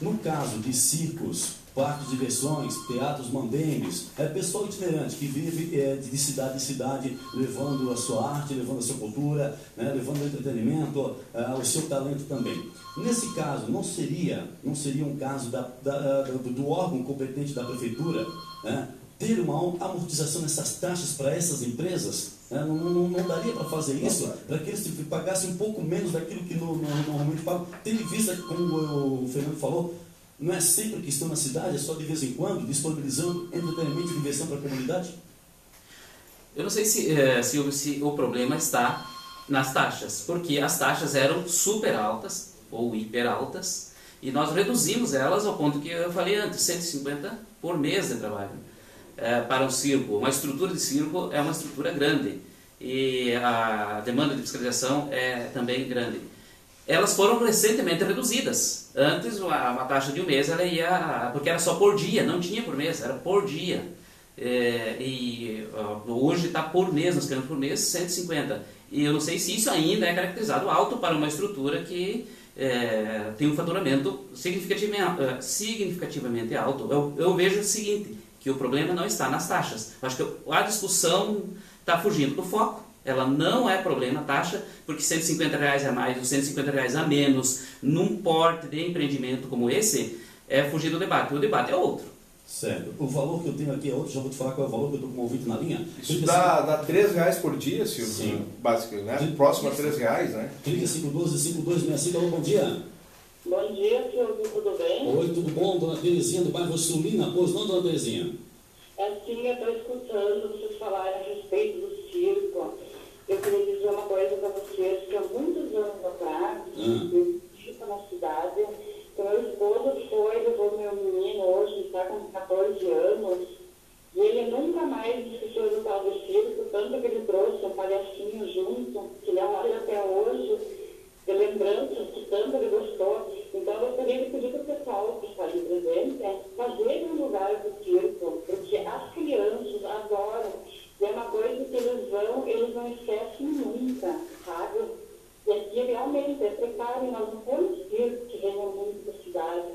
no caso de circos, parques de diversões, teatros mandengos, é pessoal itinerante que vive de cidade em cidade, levando a sua arte, levando a sua cultura, né, levando o entretenimento, o seu talento também. Nesse caso, não seria um caso do órgão competente da prefeitura, né, ter uma amortização nessas taxas para essas empresas? Não daria para fazer isso, para que eles pagassem um pouco menos daquilo que normalmente pagam, tendo em vista, como o Fernando falou, não é sempre que estão na cidade, é só de vez em quando, disponibilizando entretenimento e diversão para a comunidade? Eu não sei se o problema está nas taxas, porque as taxas eram super altas ou hiper altas e nós reduzimos elas ao ponto que eu falei antes, 150 por mês de trabalho para um circo. Uma estrutura de circo é uma estrutura grande e a demanda de fiscalização é também grande. Elas foram recentemente reduzidas. Antes, uma taxa de um mês, ela ia, porque era só por dia, não tinha por mês, era por dia. Hoje está por mês, nós queremos por mês 150. E eu não sei se isso ainda é caracterizado alto para uma estrutura que tem um faturamento significativamente alto. Eu vejo o seguinte, que o problema não está nas taxas. Eu acho que a discussão está fugindo do foco. Ela não é problema a taxa, porque R$150 a mais ou R$150 a menos num porte de empreendimento como esse é fugir do debate. O debate é outro. Certo. O valor que eu tenho aqui é outro, já vou te falar qual é o valor que eu estou com o ouvinte na linha. Isso dá R$3 por dia, Silvio? Sim. Basicamente, né? Próximo a R$3, né? 3512-5265, alô, bom dia. Bom dia, Silvio, tudo bem? Oi, tudo bom, dona Terezinha do bairro Sulina, pois não, dona Terezinha? Assim, eu estou escutando vocês falarem a respeito do circo. Eu queria dizer uma coisa para vocês, que há muitos anos atrás, eu estive na cidade, então meu esposo levou meu menino hoje, está com 14 anos, e ele nunca mais esqueceu do tal do circo, tanto que ele trouxe um palhacinho junto, que ele olha até hoje, de lembranças que tanto ele gostou. Então eu gostaria de pedir para o pessoal que está ali presente fazer um lugar do circo, porque as crianças adoram. E é uma coisa que eles não esquecem nunca, sabe? E aqui realmente é precário, nós não temos circo que venha muito da cidade.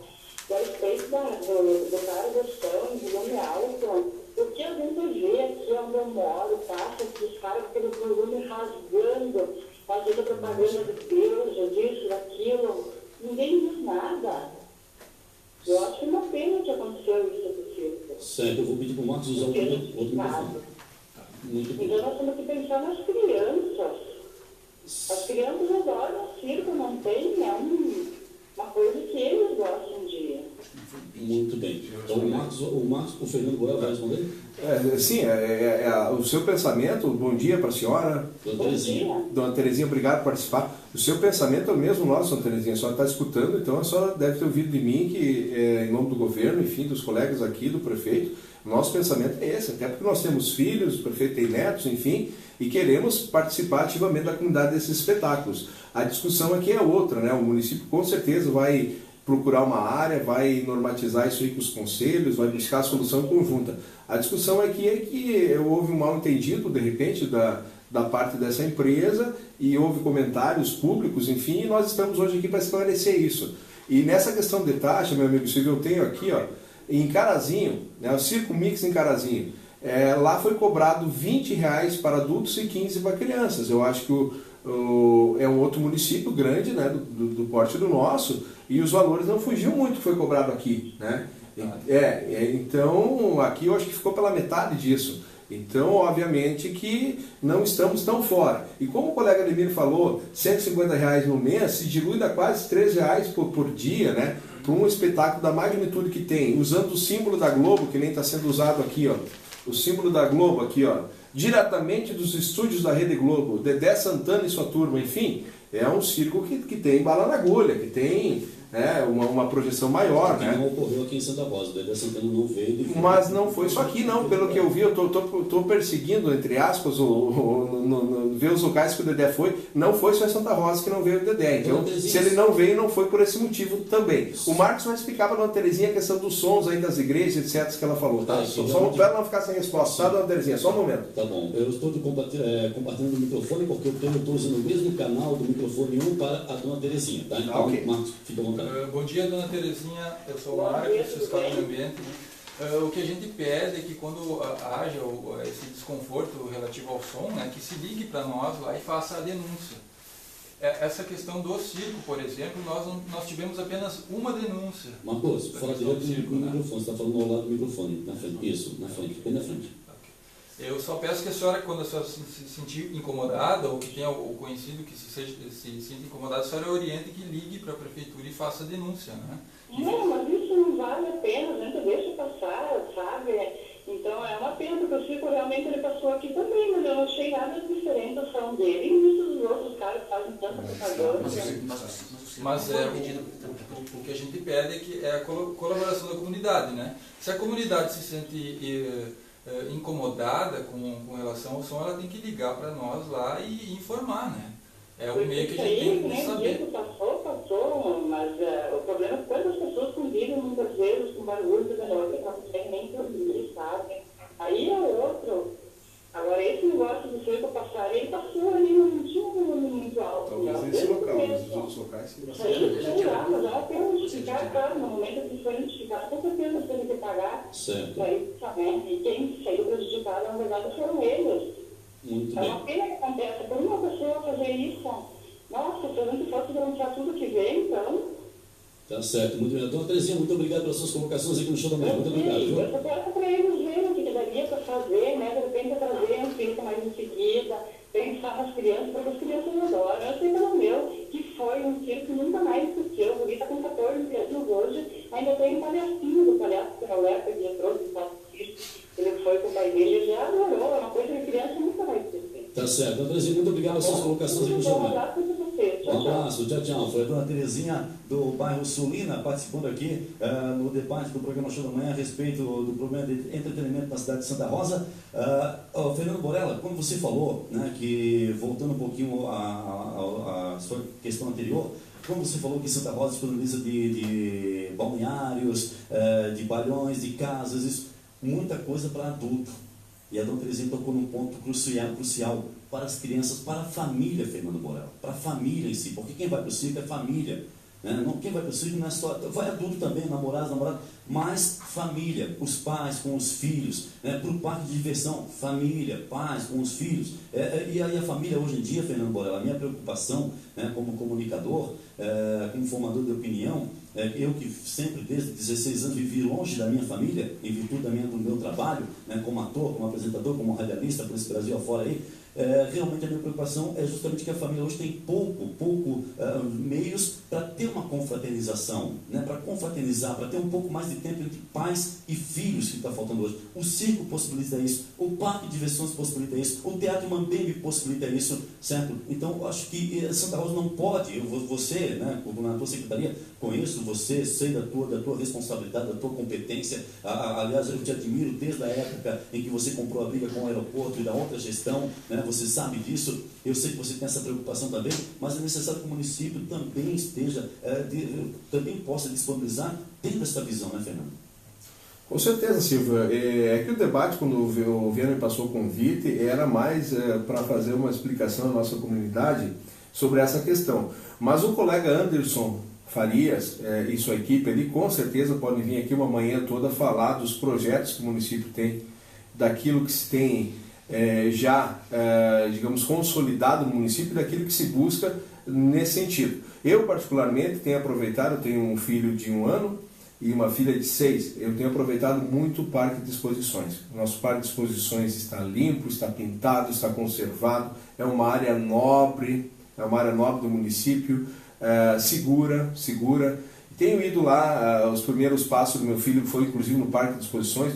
E a respeito do cara gostão, de nome alto, o que a gente vê aqui onde eu moro, passa esses caras com aquele volume rasgando, fazendo propaganda de Deus, disso, daquilo, ninguém diz nada. Eu acho uma pena que aconteceu isso com o circo. Certo, eu vou pedir para o Marcos usar outro microfone. Muito bem. Então nós temos que pensar nas crianças. As crianças adoram o circo, não tem, uma coisa que eles gostam de. Muito bem. Então o Fernando Borel vai responder? Sim, o seu pensamento, bom dia para a senhora. Dona Terezinha. Dona Terezinha, obrigado por participar. O seu pensamento é o mesmo nosso, Dona Terezinha, a senhora está escutando, então a senhora deve ter ouvido de mim que, em nome do governo, enfim, dos colegas aqui, do prefeito, nosso pensamento é esse, até porque nós temos filhos, o prefeito tem netos, enfim, e queremos participar ativamente da comunidade desses espetáculos. A discussão aqui é outra, né? O município com certeza vai procurar uma área, vai normatizar isso aí com os conselhos, vai buscar a solução conjunta. A discussão aqui é que houve um mal-entendido, de repente, da parte dessa empresa, e houve comentários públicos, enfim, e nós estamos hoje aqui para esclarecer isso. E nessa questão de taxa, meu amigo Silvio, eu tenho aqui, ó, em Carazinho, né, o Circo Mix em Carazinho, lá foi cobrado R$20 para adultos e 15 para crianças. Eu acho que é um outro município grande, né, do porte do nosso, e os valores não fugiam muito que foi cobrado aqui, né? Então, aqui eu acho que ficou pela metade disso. Então, obviamente que não estamos tão fora. E como o colega Ademir falou, R$150 no mês se dilui a quase R$3 por dia, né? Para um espetáculo da magnitude que tem, usando o símbolo da Globo, que nem está sendo usado aqui, ó. O símbolo da Globo aqui, ó. Diretamente dos estúdios da Rede Globo, Dedé Santana e sua turma, enfim, é um circo que tem bala na agulha, que tem uma projeção maior, né? Não ocorreu aqui em Santa Rosa, o Dedé Santana não veio. Mas não foi só aqui, não. Pelo que eu vi, eu tô perseguindo, entre aspas, ver os locais que o Dedé foi. Não foi só em Santa Rosa que não veio o Dedé. Então, se ele não veio, não foi por esse motivo também. O Marcos vai explicar para a Dona Terezinha a questão dos sons aí das igrejas, etc., que ela falou, tá? Só para ela não ficar sem resposta, tá, Dona Terezinha? Só um momento. Tá bom. Eu estou compartilhando o microfone porque eu estou usando o mesmo canal do microfone 1 para a Dona Terezinha, tá? Então, okay. Marcos, fica à vontade. Bom dia, Dona Terezinha. Eu sou o Marcos, fiscal do ambiente. O que a gente pede é que quando haja esse desconforto relativo ao som, né, que se ligue para nós lá e faça a denúncia. Essa questão do circo, por exemplo, nós tivemos apenas uma denúncia. Marcos, fala direto do microfone, você está falando ao lado do microfone, na frente. Isso, na frente, bem na frente. Eu só peço que a senhora, quando a senhora se sentir incomodada, ou que tenha o conhecido que se sinta incomodado, a senhora oriente que ligue para a prefeitura e faça a denúncia, né? Não, mas isso não vale a pena, a gente deixa passar, sabe? Então Então é uma pena, porque o circo realmente ele passou aqui também, mas eu não achei nada de diferente a ação dele e muitos dos outros caras que fazem tanta propaganda. Mas o que a gente pede é que é a colaboração da comunidade, né? Se a comunidade se sente incomodada com relação ao som, ela tem que ligar para nós lá e informar, né? É o meio que a gente tem que saber. Passou, mas o problema é que quando as pessoas convivem muitas vezes com barulho de menor, que não conseguem nem dormir, sabe? Aí é outro. Agora, esse negócio do circo passar, ele passou ali, não tinha um volume muito alto. Talvez esse local, mas os outros locais sim. Sei lá, mas é uma pena notificar, claro, no momento que foi notificado, com certeza você tem que pagar. Certo. E quem saiu prejudicado, na verdade, foram eles. Muito É bem. uma pena que aconteça por uma pessoa fazer isso. Nossa, se a gente fosse garantir tudo que vem, então. Tá certo, muito bem. Dona Terezinha, muito obrigado pelas suas colocações aqui no Show da Manhã. Muito obrigado, viu? Eu só quero para eles verem o que daria para fazer, né? De repente trazer um filho mais em seguida, pensar nas crianças, porque as crianças adoram. Eu sei pelo meu, que foi um filho que nunca mais existiu. O Gui está com 14 anos hoje, ainda tem um palhacinho do palhaço que era o Lepa, que entrou do Passo. Ele foi com o pai dele, ele já adorou, é uma coisa que a criança nunca vai esquecer. Tá certo. Dona Terezinha, muito obrigado pelas suas colocações aqui no Show da Manhã. Um abraço, tchau, tchau. Foi a Dona Terezinha do bairro Sulina participando aqui no debate do programa Show da Manhã a respeito do problema de entretenimento na cidade de Santa Rosa. Fernando Borella, como você falou, né, que voltando um pouquinho à sua questão anterior, como você falou que Santa Rosa disponibiliza de balneários, de balhões, de casas, isso, muita coisa para adulto. E a Dona Terezinha tocou num ponto crucial para as crianças, para a família, Fernando Borella, para a família em si, porque quem vai para o circo é família, né? Não, quem vai para o circo não é só, vai adulto também, namorado, mas família, os pais com os filhos, né? Para o parque de diversão, família, pais com os filhos, e aí a família hoje em dia, Fernando Borella, a minha preocupação, né, como comunicador, como formador de opinião, eu que sempre desde 16 anos vivi longe da minha família, em virtude do meu trabalho, né, como ator, como apresentador, como radialista por esse Brasil afora aí, realmente a minha preocupação é justamente que a família hoje tem pouco meios para ter uma confraternização, né, para confraternizar, para ter um pouco mais de tempo entre pais e filhos, que está faltando hoje. O circo possibilita isso, o parque de diversões possibilita isso, o teatro Mambembe possibilita isso, certo? Então, eu acho que Santa Rosa não pode, você, né, na tua secretaria, conheço você, sei da tua responsabilidade, da tua competência, aliás, eu te admiro desde a época em que você comprou a briga com o aeroporto e da outra gestão, né, você sabe disso, eu sei que você tem essa preocupação também, mas é necessário que o município também esteja, também possa disponibilizar, tendo essa visão, né, Fernando? Com certeza, Silvia. É que o debate, quando o Viana me passou o convite, era mais para fazer uma explicação à nossa comunidade sobre essa questão. Mas o colega Anderson Farias e sua equipe ali, com certeza podem vir aqui uma manhã toda falar dos projetos que o município tem, daquilo que se tem digamos, consolidado no município, daquilo que se busca nesse sentido. Eu, particularmente, tenho aproveitado, eu tenho um filho de 1 ano e uma filha de 6, eu tenho aproveitado muito o parque de exposições. O nosso parque de exposições está limpo, está pintado, está conservado, é uma área nobre do município, segura. Tenho ido lá, os primeiros passos do meu filho foi inclusive no parque de exposições,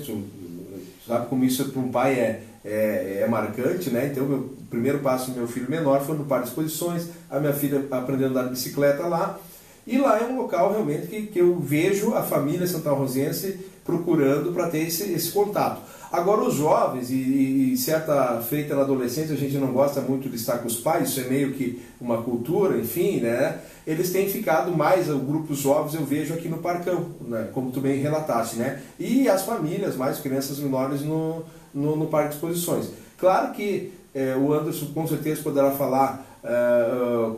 sabe como isso para um pai é marcante, né? Então, o primeiro passo do meu filho menor foi no parque de exposições, a minha filha aprendendo a andar de bicicleta lá, e lá é um local realmente que eu vejo a família santarrosense procurando para ter esse contato. Agora, os jovens, e certa feita na adolescência, a gente não gosta muito de estar com os pais, isso é meio que uma cultura, enfim, né? Eles têm ficado mais, o grupo jovens eu vejo aqui no Parcão, né? Como tu bem relataste, né? E as famílias, mais crianças menores no Parque de Exposições. Claro que o Anderson com certeza poderá falar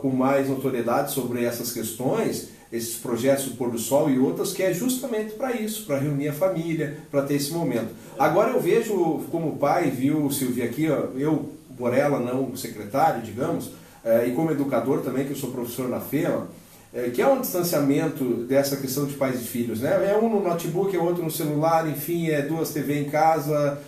com mais notoriedade sobre essas questões, esses projetos do Pôr do Sol e outras, que é justamente para isso, para reunir a família, para ter esse momento. Agora eu vejo como pai, viu, Silvia, aqui, eu, Borella, não secretário, digamos, e como educador também, que eu sou professor na FEMA, que é um distanciamento dessa questão de pais e filhos, né? É um no notebook, é outro no celular, enfim, 2 TV em casa,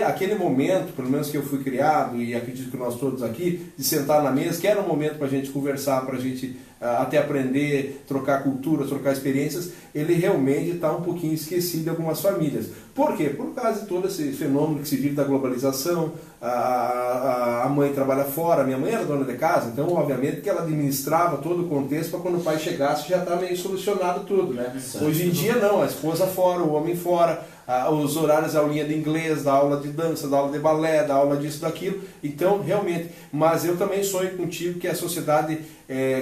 aquele momento, pelo menos que eu fui criado, e acredito que nós todos aqui, de sentar na mesa, que era um momento para a gente conversar, para a gente até aprender, trocar cultura, trocar experiências, ele realmente está um pouquinho esquecido em algumas famílias. Por quê? Por causa de todo esse fenômeno que se vive da globalização, a mãe trabalha fora, minha mãe era dona de casa, então obviamente que ela administrava todo o contexto para quando o pai chegasse já está meio solucionado tudo, né? Hoje em dia não, a esposa fora, o homem fora, os horários da aulinha de inglês, da aula de dança, da aula de balé, da aula disso, daquilo, então realmente, mas eu também sonho contigo que a sociedade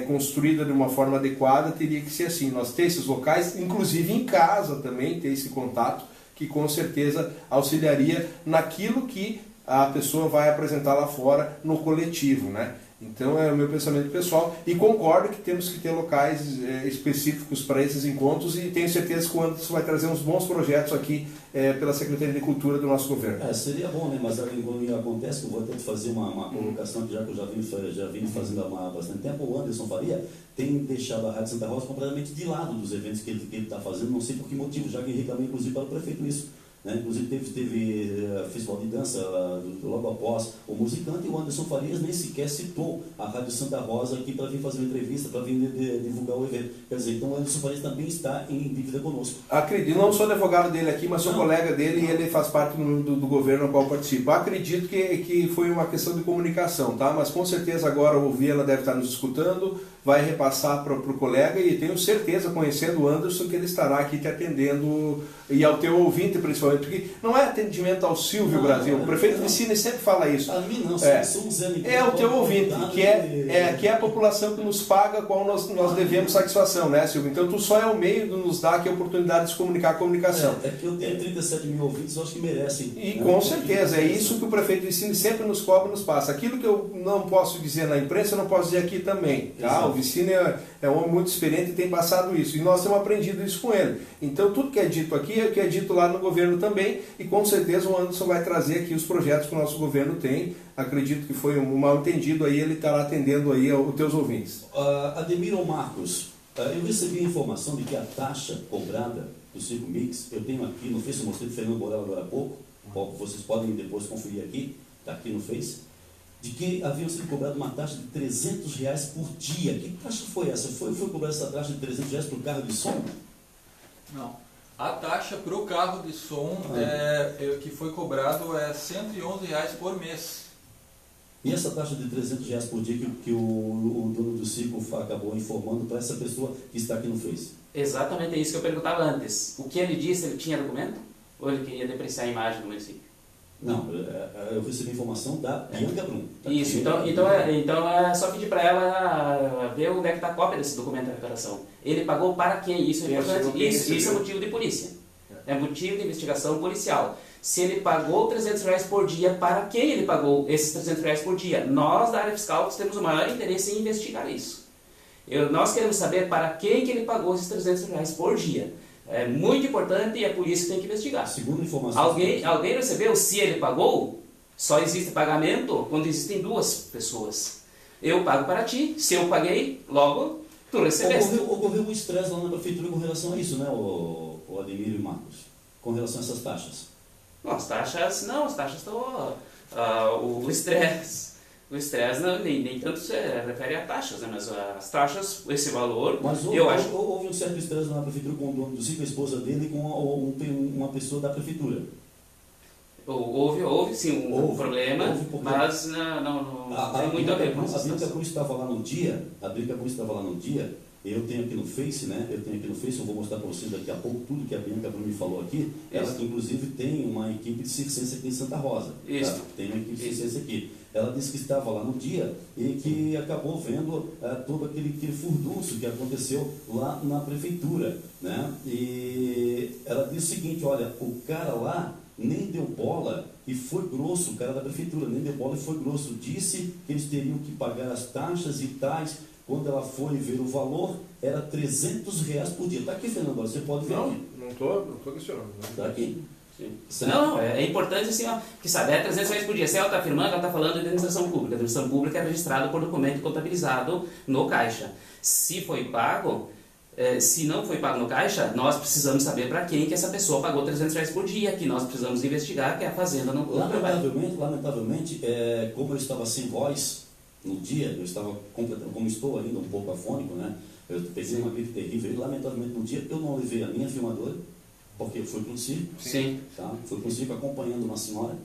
construída de uma forma adequada teria que ser assim, nós ter esses locais, inclusive em casa também, ter esse contato, que com certeza auxiliaria naquilo que a pessoa vai apresentar lá fora no coletivo, né? Então é o meu pensamento pessoal e concordo que temos que ter locais específicos para esses encontros e tenho certeza que o Anderson vai trazer uns bons projetos aqui pela Secretaria de Cultura do nosso governo. Seria bom, né? Mas acontece que eu vou ter que fazer uma colocação que eu já vim fazendo há bastante tempo. O Anderson Faria tem deixado a Rádio Santa Rosa completamente de lado dos eventos que ele está fazendo, não sei por que motivo, já que reclamei inclusive para o prefeito isso. Né? Inclusive teve festival de dança logo após o Musicante e o Anderson Farias nem sequer citou a Rádio Santa Rosa aqui para vir fazer uma entrevista, para vir divulgar o evento. Quer dizer, então o Anderson Farias também está em dívida conosco. Acredito, não sou advogado dele aqui, mas sou colega dele e ele faz parte do governo no qual participa. Acredito que foi uma questão de comunicação, tá? Mas com certeza agora o Viana deve estar nos escutando, vai repassar para o colega e tenho certeza, conhecendo o Anderson, que ele estará aqui te atendendo e ao teu ouvinte principalmente, porque não é atendimento ao Silvio Brasil, o prefeito Vicine sempre fala isso. A mim não, é o teu ouvinte, que é a população que nos paga, a qual nós devemos satisfação, né, Silvio? Então tu só é o meio de nos dar aqui a oportunidade de se comunicar a comunicação. É que eu tenho 37 mil ouvintes, eu acho que merecem. E com certeza, é isso que o prefeito Vicine sempre nos cobra e nos passa. Aquilo que eu não posso dizer na imprensa, eu não posso dizer aqui também. Tá? O Vicine é um homem muito experiente e tem passado isso. E nós temos aprendido isso com ele. Então tudo que é dito aqui é o que é dito lá no governo também. E com certeza o Anderson vai trazer aqui os projetos que o nosso governo tem. Acredito que foi um mal entendido aí, ele estará atendendo aí os teus ouvintes. Ademir Marcos, eu recebi a informação de que a taxa cobrada do Circo Mix, eu tenho aqui no Face, eu mostrei do Fernando Borella agora há pouco, vocês podem depois conferir aqui, está aqui no Face, de que havia sido cobrado uma taxa de R$300 por dia. Que taxa foi essa? Foi cobrada essa taxa de R$300 para o carro de som? Não. A taxa para o carro de som que foi cobrado é R$111 por mês. E essa taxa de R$300 por dia que o dono do circo acabou informando para essa pessoa que está aqui no Face? Exatamente, é isso que eu perguntava antes. O que ele disse, ele tinha documento? Ou ele queria depreciar a imagem do município? Não, eu recebi informação da Bianca Brum. Isso, então é só pedir para ela ver onde é que está a cópia desse documento de arrecadação. Ele pagou para quem? Isso é importante. Isso é motivo de polícia. É motivo de investigação policial. Se ele pagou R$300 por dia, para quem ele pagou esses R$300 por dia? Nós, da área fiscal, temos o maior interesse em investigar isso. Nós queremos saber para quem que ele pagou esses R$300 por dia. É muito importante e a polícia tem que investigar. Segundo informação... Alguém recebeu? Se ele pagou, só existe pagamento quando existem duas pessoas. Eu pago para ti, se eu paguei, logo tu recebeste. Ocorreu um estresse lá na prefeitura com relação a isso, né, o Ademir e Marcos? Com relação a essas taxas? Não, as taxas estão... o estresse nem tanto se refere a taxas, né? Mas as taxas, esse valor, mas houve um certo estresse na prefeitura com o dono do circo, a esposa dele, com uma pessoa da prefeitura. Houve sim um problema, mas não tem muito a ver com isso. A Bianca Cruz estava lá no dia, eu tenho aqui no Face, né? Eu vou mostrar para vocês daqui a pouco tudo que a Bianca Cruz me falou aqui. Ela inclusive tem uma equipe de circense aqui em Santa Rosa. Isso. Tá? Tem uma equipe de circense aqui. Ela disse que estava lá no dia e que acabou vendo todo aquele furdunço que aconteceu lá na prefeitura, né? E ela disse o seguinte, olha, o cara lá nem deu bola e foi grosso, o cara da prefeitura nem deu bola e foi grosso, disse que eles teriam que pagar as taxas e tais. Quando ela foi ver o valor, era R$300 por dia. Está aqui, Fernando, agora você pode ver aqui. Não estou questionando. Está aqui. Não, é importante assim, que sabe, é R$300 por dia. Se ela está afirmando, ela está falando de administração pública. A administração pública é registrada por documento contabilizado no Caixa. Se foi pago, se não foi pago no caixa, nós precisamos saber para quem que essa pessoa pagou R$300 por dia, que nós precisamos investigar, que a Fazenda não... Lamentavelmente, como eu estava sem voz no dia, eu estava como estou ainda um pouco afônico, né? Eu peguei uma gripe terrível e, lamentavelmente, no dia eu não levei a minha filmadora, porque eu fui para um circo. Sim. Tá? Fui para um circo acompanhando uma senhora,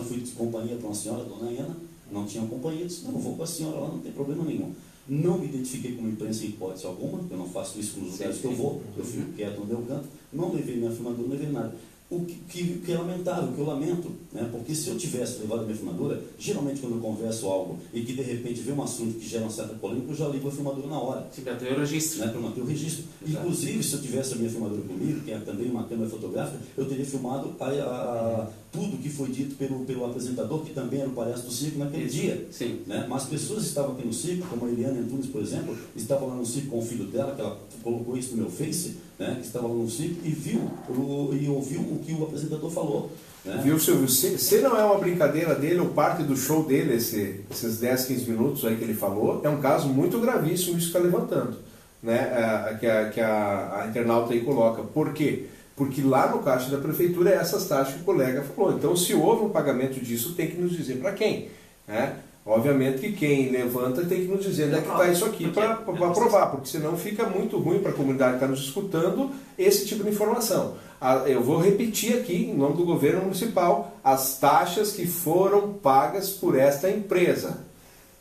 fui de companhia para uma senhora, Dona Ana, não tinha companhia, disse, não, vou com a senhora lá, não tem problema nenhum. Não me identifiquei como imprensa em hipótese alguma, eu não faço isso nos lugares que eu vou, eu fico quieto no meu canto, não levei minha filmadora, não levei nada. O que é lamentável, o que eu lamento, né? Porque se eu tivesse levado a minha filmadora, geralmente quando eu converso algo e que de repente vê um assunto que gera uma certa polêmica, eu já ligo a filmadora na hora. Para ter o registro. Né? Para manter o registro. Exato. Inclusive, se eu tivesse a minha filmadora comigo, que é também uma câmera fotográfica, eu teria filmado tudo que foi dito pelo apresentador, que também era o palhaço do circo naquele dia. Sim. Né? Mas pessoas estavam aqui no circo, como a Eliane Antunes, por exemplo, estava lá no circo com o filho dela, que ela colocou isso no meu Face, né? Que estava lá no circo e ouviu o que o apresentador falou. Né? Viu, Silvio? Se não é uma brincadeira dele ou parte do show dele, esses 10, 15 minutos aí que ele falou, é um caso muito gravíssimo isso que está levantando, né? Que a internauta aí coloca. Por quê? Porque lá no caixa da prefeitura é essas taxas que o colega falou. Então, se houve um pagamento disso, tem que nos dizer para quem, né? Obviamente que quem levanta tem que nos dizer onde é que está isso aqui para provar, porque senão fica muito ruim para a comunidade que está nos escutando esse tipo de informação. Eu vou repetir aqui, em nome do governo municipal, as taxas que foram pagas por esta empresa.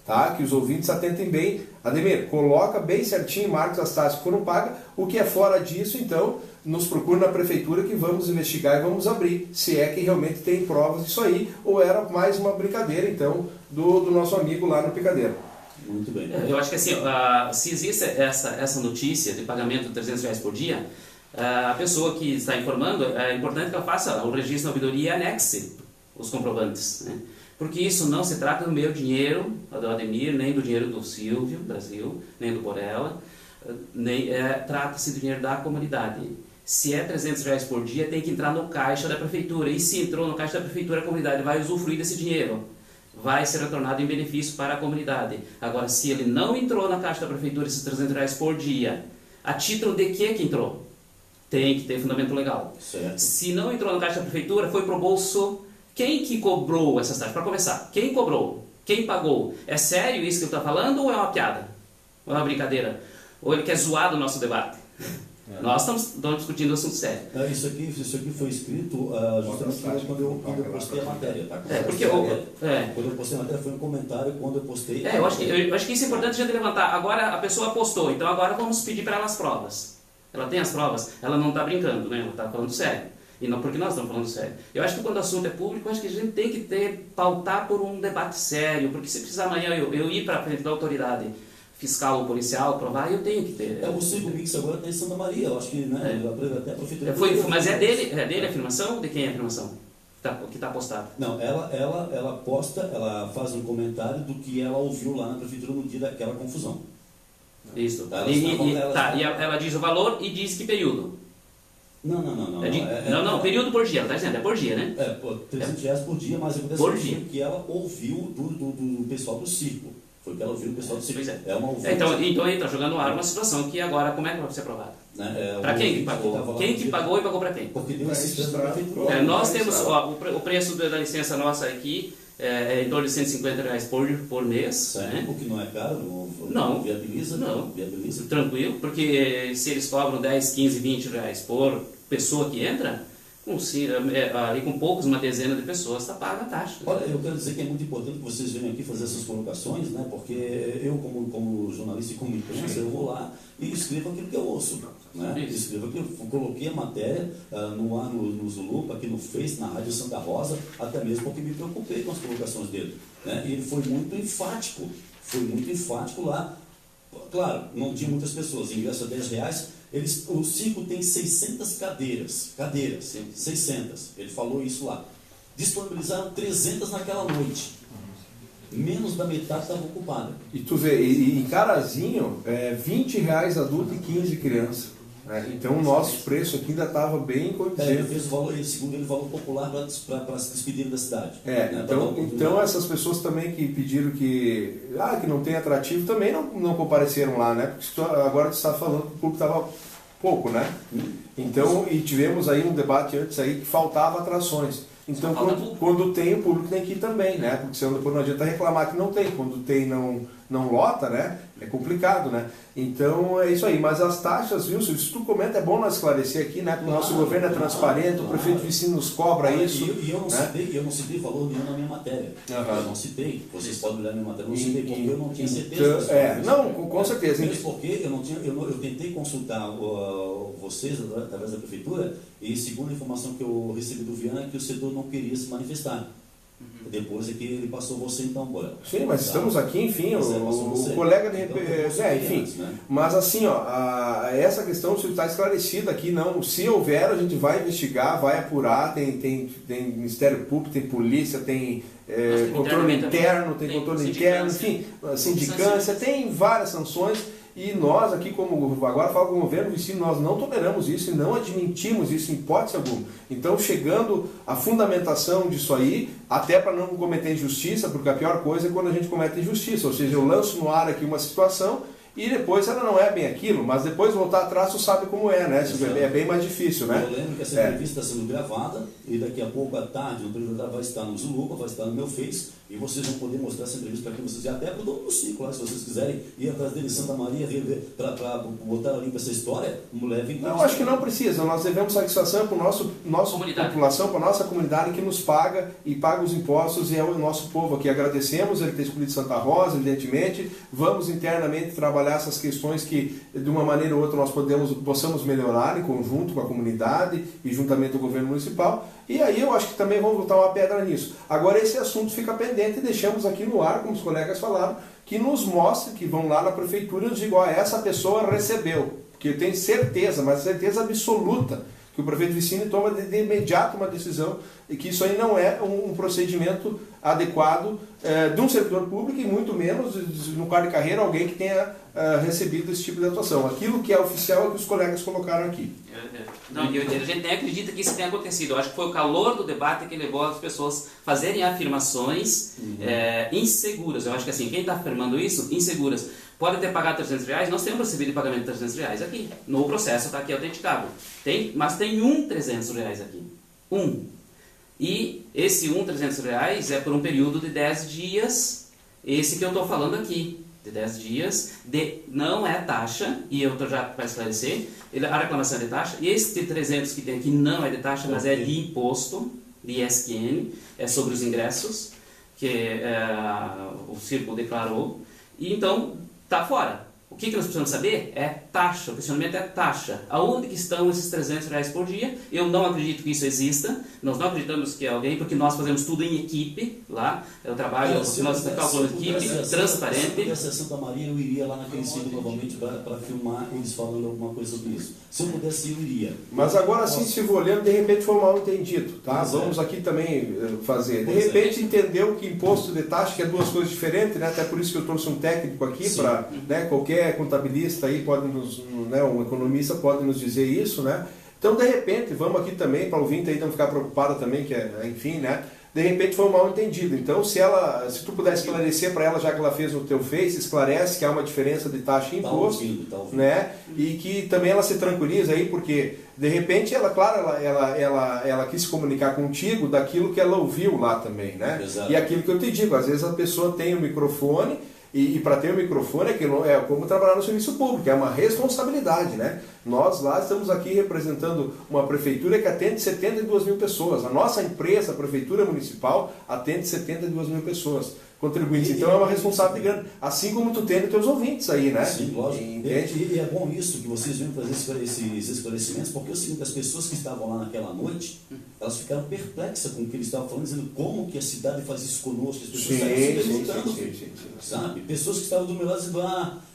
Tá? Que os ouvintes atentem bem. Ademir, coloca bem certinho, Marcos, as taxas que foram pagas. O que é fora disso, então, nos procure na prefeitura que vamos investigar e vamos abrir, se é que realmente tem provas disso aí, ou era mais uma brincadeira, então, do nosso amigo lá no Picadeiro. Muito bem. Eu acho que assim, se existe essa notícia de pagamento de R$300 por dia, a pessoa que está informando, é importante que ela faça o registro na ouvidoria e anexe os comprovantes, né? Porque isso não se trata do meu dinheiro, do Ademir, nem do dinheiro do Silvio Brasil, nem do Borella, trata-se do dinheiro da comunidade. Se é R$300 por dia, tem que entrar no caixa da prefeitura, e se entrou no caixa da prefeitura, a comunidade vai usufruir desse dinheiro, vai ser retornado em benefício para a comunidade. Agora, se ele não entrou na caixa da prefeitura, esses R$300 por dia, a título de que entrou? Tem que ter fundamento legal. Certo. Se não entrou na caixa da prefeitura, foi para o bolso. Quem que cobrou essas taxas? Para começar, quem cobrou? Quem pagou? É sério isso que ele está falando ou é uma piada? Ou é uma brincadeira? Ou ele quer zoar do nosso debate? Nós estamos discutindo um assunto sério. Isso aqui foi escrito justamente quando eu postei a matéria. Tá? Quando eu postei a matéria foi um comentário quando eu postei... Eu acho que isso é importante a gente levantar. Agora a pessoa postou, então agora vamos pedir para ela as provas. Ela tem as provas, ela não está brincando, né? Ela está falando sério. E não porque nós estamos falando sério. Eu acho que quando o assunto é público, eu acho que a gente tem que pautar por um debate sério, porque se precisar amanhã eu ir para frente da autoridade fiscal ou policial provar, eu tenho que ter. O Circo Mix agora tem em Santa Maria, eu acho que, né? Até a prefeitura... Mas é dele a afirmação? De quem é a afirmação? Que está postado? Não, ela posta, ela faz um comentário do que ela ouviu lá na prefeitura no dia daquela confusão. Isso. E ela diz o valor e diz que período. Não. Período por dia, ela está dizendo, é por dia, né? R$300 por dia, mas acontece que ela ouviu do pessoal do circo. Foi o que ela ouviu do pessoal do circo. Então ele está jogando no ar uma situação que agora, como é que vai ser aprovada? Para quem que pagou? Quem que pagou e pagou para quem? Porque deu assistência da prefeitura. Nós temos, o preço da licença nossa aqui é em torno de R$150 por mês. Né? O que não é caro, não viabiliza. Tranquilo, porque se eles cobram 10, 15, 20 reais por pessoa que entra, ali com poucos, uma dezena de pessoas, está paga a taxa. Olha, eu quero dizer que é muito importante que vocês venham aqui fazer essas colocações, né? Porque eu, como jornalista e como imprensa, eu vou lá e escrevo aquilo que eu ouço. Né? Escrevo aquilo, coloquei a matéria no ar no Zulupa, aqui no Face, na Rádio Santa Rosa, até mesmo porque me preocupei com as colocações dele. Né? E ele foi muito enfático lá. Claro, não tinha muitas pessoas, ingresso a R$10. O circo tem 600 cadeiras, 600, ele falou isso lá. Disponibilizaram 300 naquela noite, menos da metade estava ocupada. E tu vê, em Carazinho, R$20 adulto e 15 criança. Né? Então o nosso preço aqui ainda estava bem condizente. Ele fez o valor, segundo ele, valor popular para se despedir da cidade. Né? Então essas pessoas também que pediram que não tem atrativo também não compareceram lá, né? Porque agora você está falando que o público estava pouco, né? Então, e tivemos aí um debate antes aí que faltava atrações. Então, quando tem, o público tem que ir também, né? Porque senão depois não adianta reclamar que não tem. Quando tem, não lota, né? É complicado, né? Então, é isso aí. Mas as taxas, viu, Silvio? Se tu comenta, é bom nós esclarecer aqui, né? Porque o nosso governo é transparente, o prefeito Vicínio nos cobra isso. E eu não citei valor nenhum na minha matéria. Eu não citei. Vocês podem olhar na minha matéria. Eu não citei porque eu não tinha certeza. Com certeza. Mesmo porque eu tentei consultar vocês através da prefeitura e, segundo a informação que eu recebi do Viana, que o setor não queria se manifestar. Depois é que ele passou você então, Borel. Sim, mas estamos aqui, enfim, o colega de enfim. Antes, né? Mas assim, essa questão está esclarecida aqui, não. Se houver, a gente vai investigar, vai apurar, tem Ministério Público, tem polícia, tem controle interno, tem controle interno, enfim, sindicância, tem várias sanções. E nós aqui, como agora falo com o governo Vicínio, nós não toleramos isso e não admitimos isso em hipótese alguma. Então, chegando à fundamentação disso aí, até para não cometer injustiça, porque a pior coisa é quando a gente comete injustiça, ou seja, eu lanço no ar aqui uma situação e depois ela não é bem aquilo, mas depois voltar atrás tu sabe como é, né? É bem mais difícil, né? Eu lembro que essa entrevista está sendo gravada e daqui a pouco à tarde, no período da tarde, vai estar no Zulupa, vai estar no meu Face e vocês vão poder mostrar essa entrevista para quem vocês até para o dono do ciclo, se vocês quiserem ir atrás dele em Santa Maria para botar a limpa essa história, levem. Eu acho que não precisa, nós devemos satisfação para a nossa população, para a nossa comunidade que nos paga e paga os impostos e é o nosso povo aqui. Agradecemos ele ter escolhido Santa Rosa, evidentemente, vamos internamente trabalhar essas questões que de uma maneira ou outra nós possamos melhorar em conjunto com a comunidade e juntamente com o governo municipal. E aí eu acho que também vamos botar uma pedra nisso. Agora esse assunto fica pendente e deixamos aqui no ar, como os colegas falaram, que nos mostre, que vão lá na prefeitura e nos digam, essa pessoa recebeu. Porque eu tenho certeza, mas certeza absoluta, que o prefeito Vicínio toma de imediato uma decisão e que isso aí não é um procedimento adequado de um servidor público e muito menos no quadro de carreira alguém que tenha recebido esse tipo de atuação. Aquilo que é oficial é o que os colegas colocaram aqui. Não, a gente nem acredita que isso tenha acontecido. Eu acho que foi o calor do debate que levou as pessoas a fazerem afirmações inseguras. Eu acho que assim, quem está afirmando isso, inseguras, pode ter pagado R$300, nós temos recebido de pagamento de R$300 aqui. No processo está aqui autenticado. Mas tem R$300 aqui. E esse R$300 é por um período de 10 dias, esse que eu estou falando aqui. De 10 dias, não é taxa, e eu estou já para esclarecer, a reclamação é de taxa, e esse de 300 que tem aqui não é de taxa, mas é de imposto, de ISQN, é sobre os ingressos, que o Círculo declarou, e então está fora. O que nós precisamos saber é taxa, o questionamento é taxa. Aonde que estão esses R$300 por dia? Eu não acredito que isso exista, nós não acreditamos que é alguém, porque nós fazemos tudo em equipe lá, eu trabalho, nós calculamos equipe, transparente. Se eu pudesse Santa Maria, eu iria lá naquele sítio novamente para filmar eles falando alguma coisa sobre isso. Se eu pudesse, eu iria. Mas agora sim, se for olhando, de repente foi mal entendido, tá? Vamos aqui também fazer. De repente entendeu que imposto de taxa, que é duas coisas diferentes, né? Até por isso que eu trouxe um técnico aqui para, né, qualquer contabilista aí pode um economista pode nos dizer isso, né? Então, de repente, vamos aqui também, para o ouvinte aí não ficar preocupado também, que enfim, né? De repente foi um mal entendido. Então, se tu puder esclarecer para ela, já que ela fez no teu Face, esclarece que há uma diferença de taxa e imposto, né? E que também ela se tranquiliza aí, porque de repente ela, claro, ela quis se comunicar contigo daquilo que ela ouviu lá também, né? Exato. E aquilo que eu te digo, às vezes a pessoa tem o microfone e para ter o microfone é como trabalhar no serviço público, é uma responsabilidade, né? Nós lá estamos aqui representando uma prefeitura que atende 72 mil pessoas. A nossa empresa, a Prefeitura Municipal, atende 72 mil pessoas contribuintes. Então é uma responsabilidade grande. Assim como tu tem nos teus ouvintes aí, né? Sim, lógico. E é bom isso, que vocês venham fazer esses esclarecimentos, porque é o seguinte, as pessoas que estavam lá naquela noite, elas ficaram perplexas com o que eles estavam falando, dizendo como que a cidade faz isso conosco, as pessoas estavam se perguntando, sabe? Pessoas que estavam do meu lado dizendo,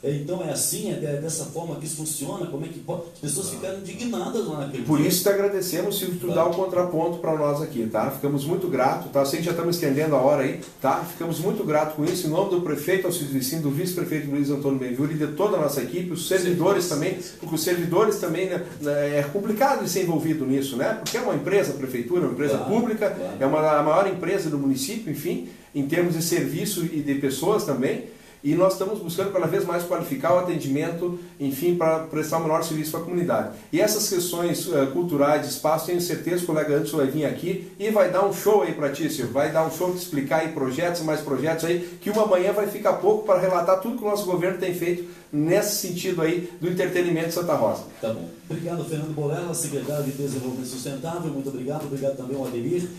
então é assim, é dessa forma que isso funciona, como é que pode? As pessoas ficaram indignadas lá naquele Por isso te agradecemos, Silvio, tu dá o contraponto para nós aqui, tá? Ficamos muito gratos, tá? Eu sei que já estamos estendendo a hora aí, tá? Ficamos muito muito grato com isso, em nome do prefeito Alcides Vicino, do vice-prefeito Luiz Antônio Benville e de toda a nossa equipe, os servidores também, porque os servidores também, né, é complicado de ser envolvido nisso, né? Porque é uma empresa, a prefeitura, uma empresa pública, é a maior empresa do município, enfim, em termos de serviço e de pessoas também. E nós estamos buscando cada vez mais qualificar o atendimento, enfim, para prestar o melhor serviço para a comunidade. E essas questões culturais de espaço, tenho certeza que o colega Anderson vai vir aqui e vai dar um show aí para ti, Silvio. Vai dar um show de explicar aí projetos, mais projetos aí, que uma manhã vai ficar pouco para relatar tudo que o nosso governo tem feito nesse sentido aí do entretenimento de Santa Rosa. Tá bom. Obrigado, Fernando Borella, secretário de Desenvolvimento Sustentável, muito obrigado. Obrigado também ao Ademir,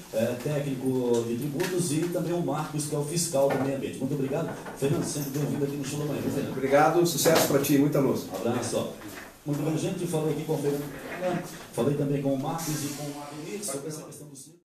técnico de tributos, e também ao Marcos, que é o fiscal do meio ambiente. Muito obrigado. Fernando, sempre bem-vindo aqui no Show da Manhã. Fernando. Obrigado, sucesso para ti, muita luz. Abraço. Muito bem, gente. Falei aqui com o Fernando Borella, falei também com o Marcos e com o Ademir sobre essa questão do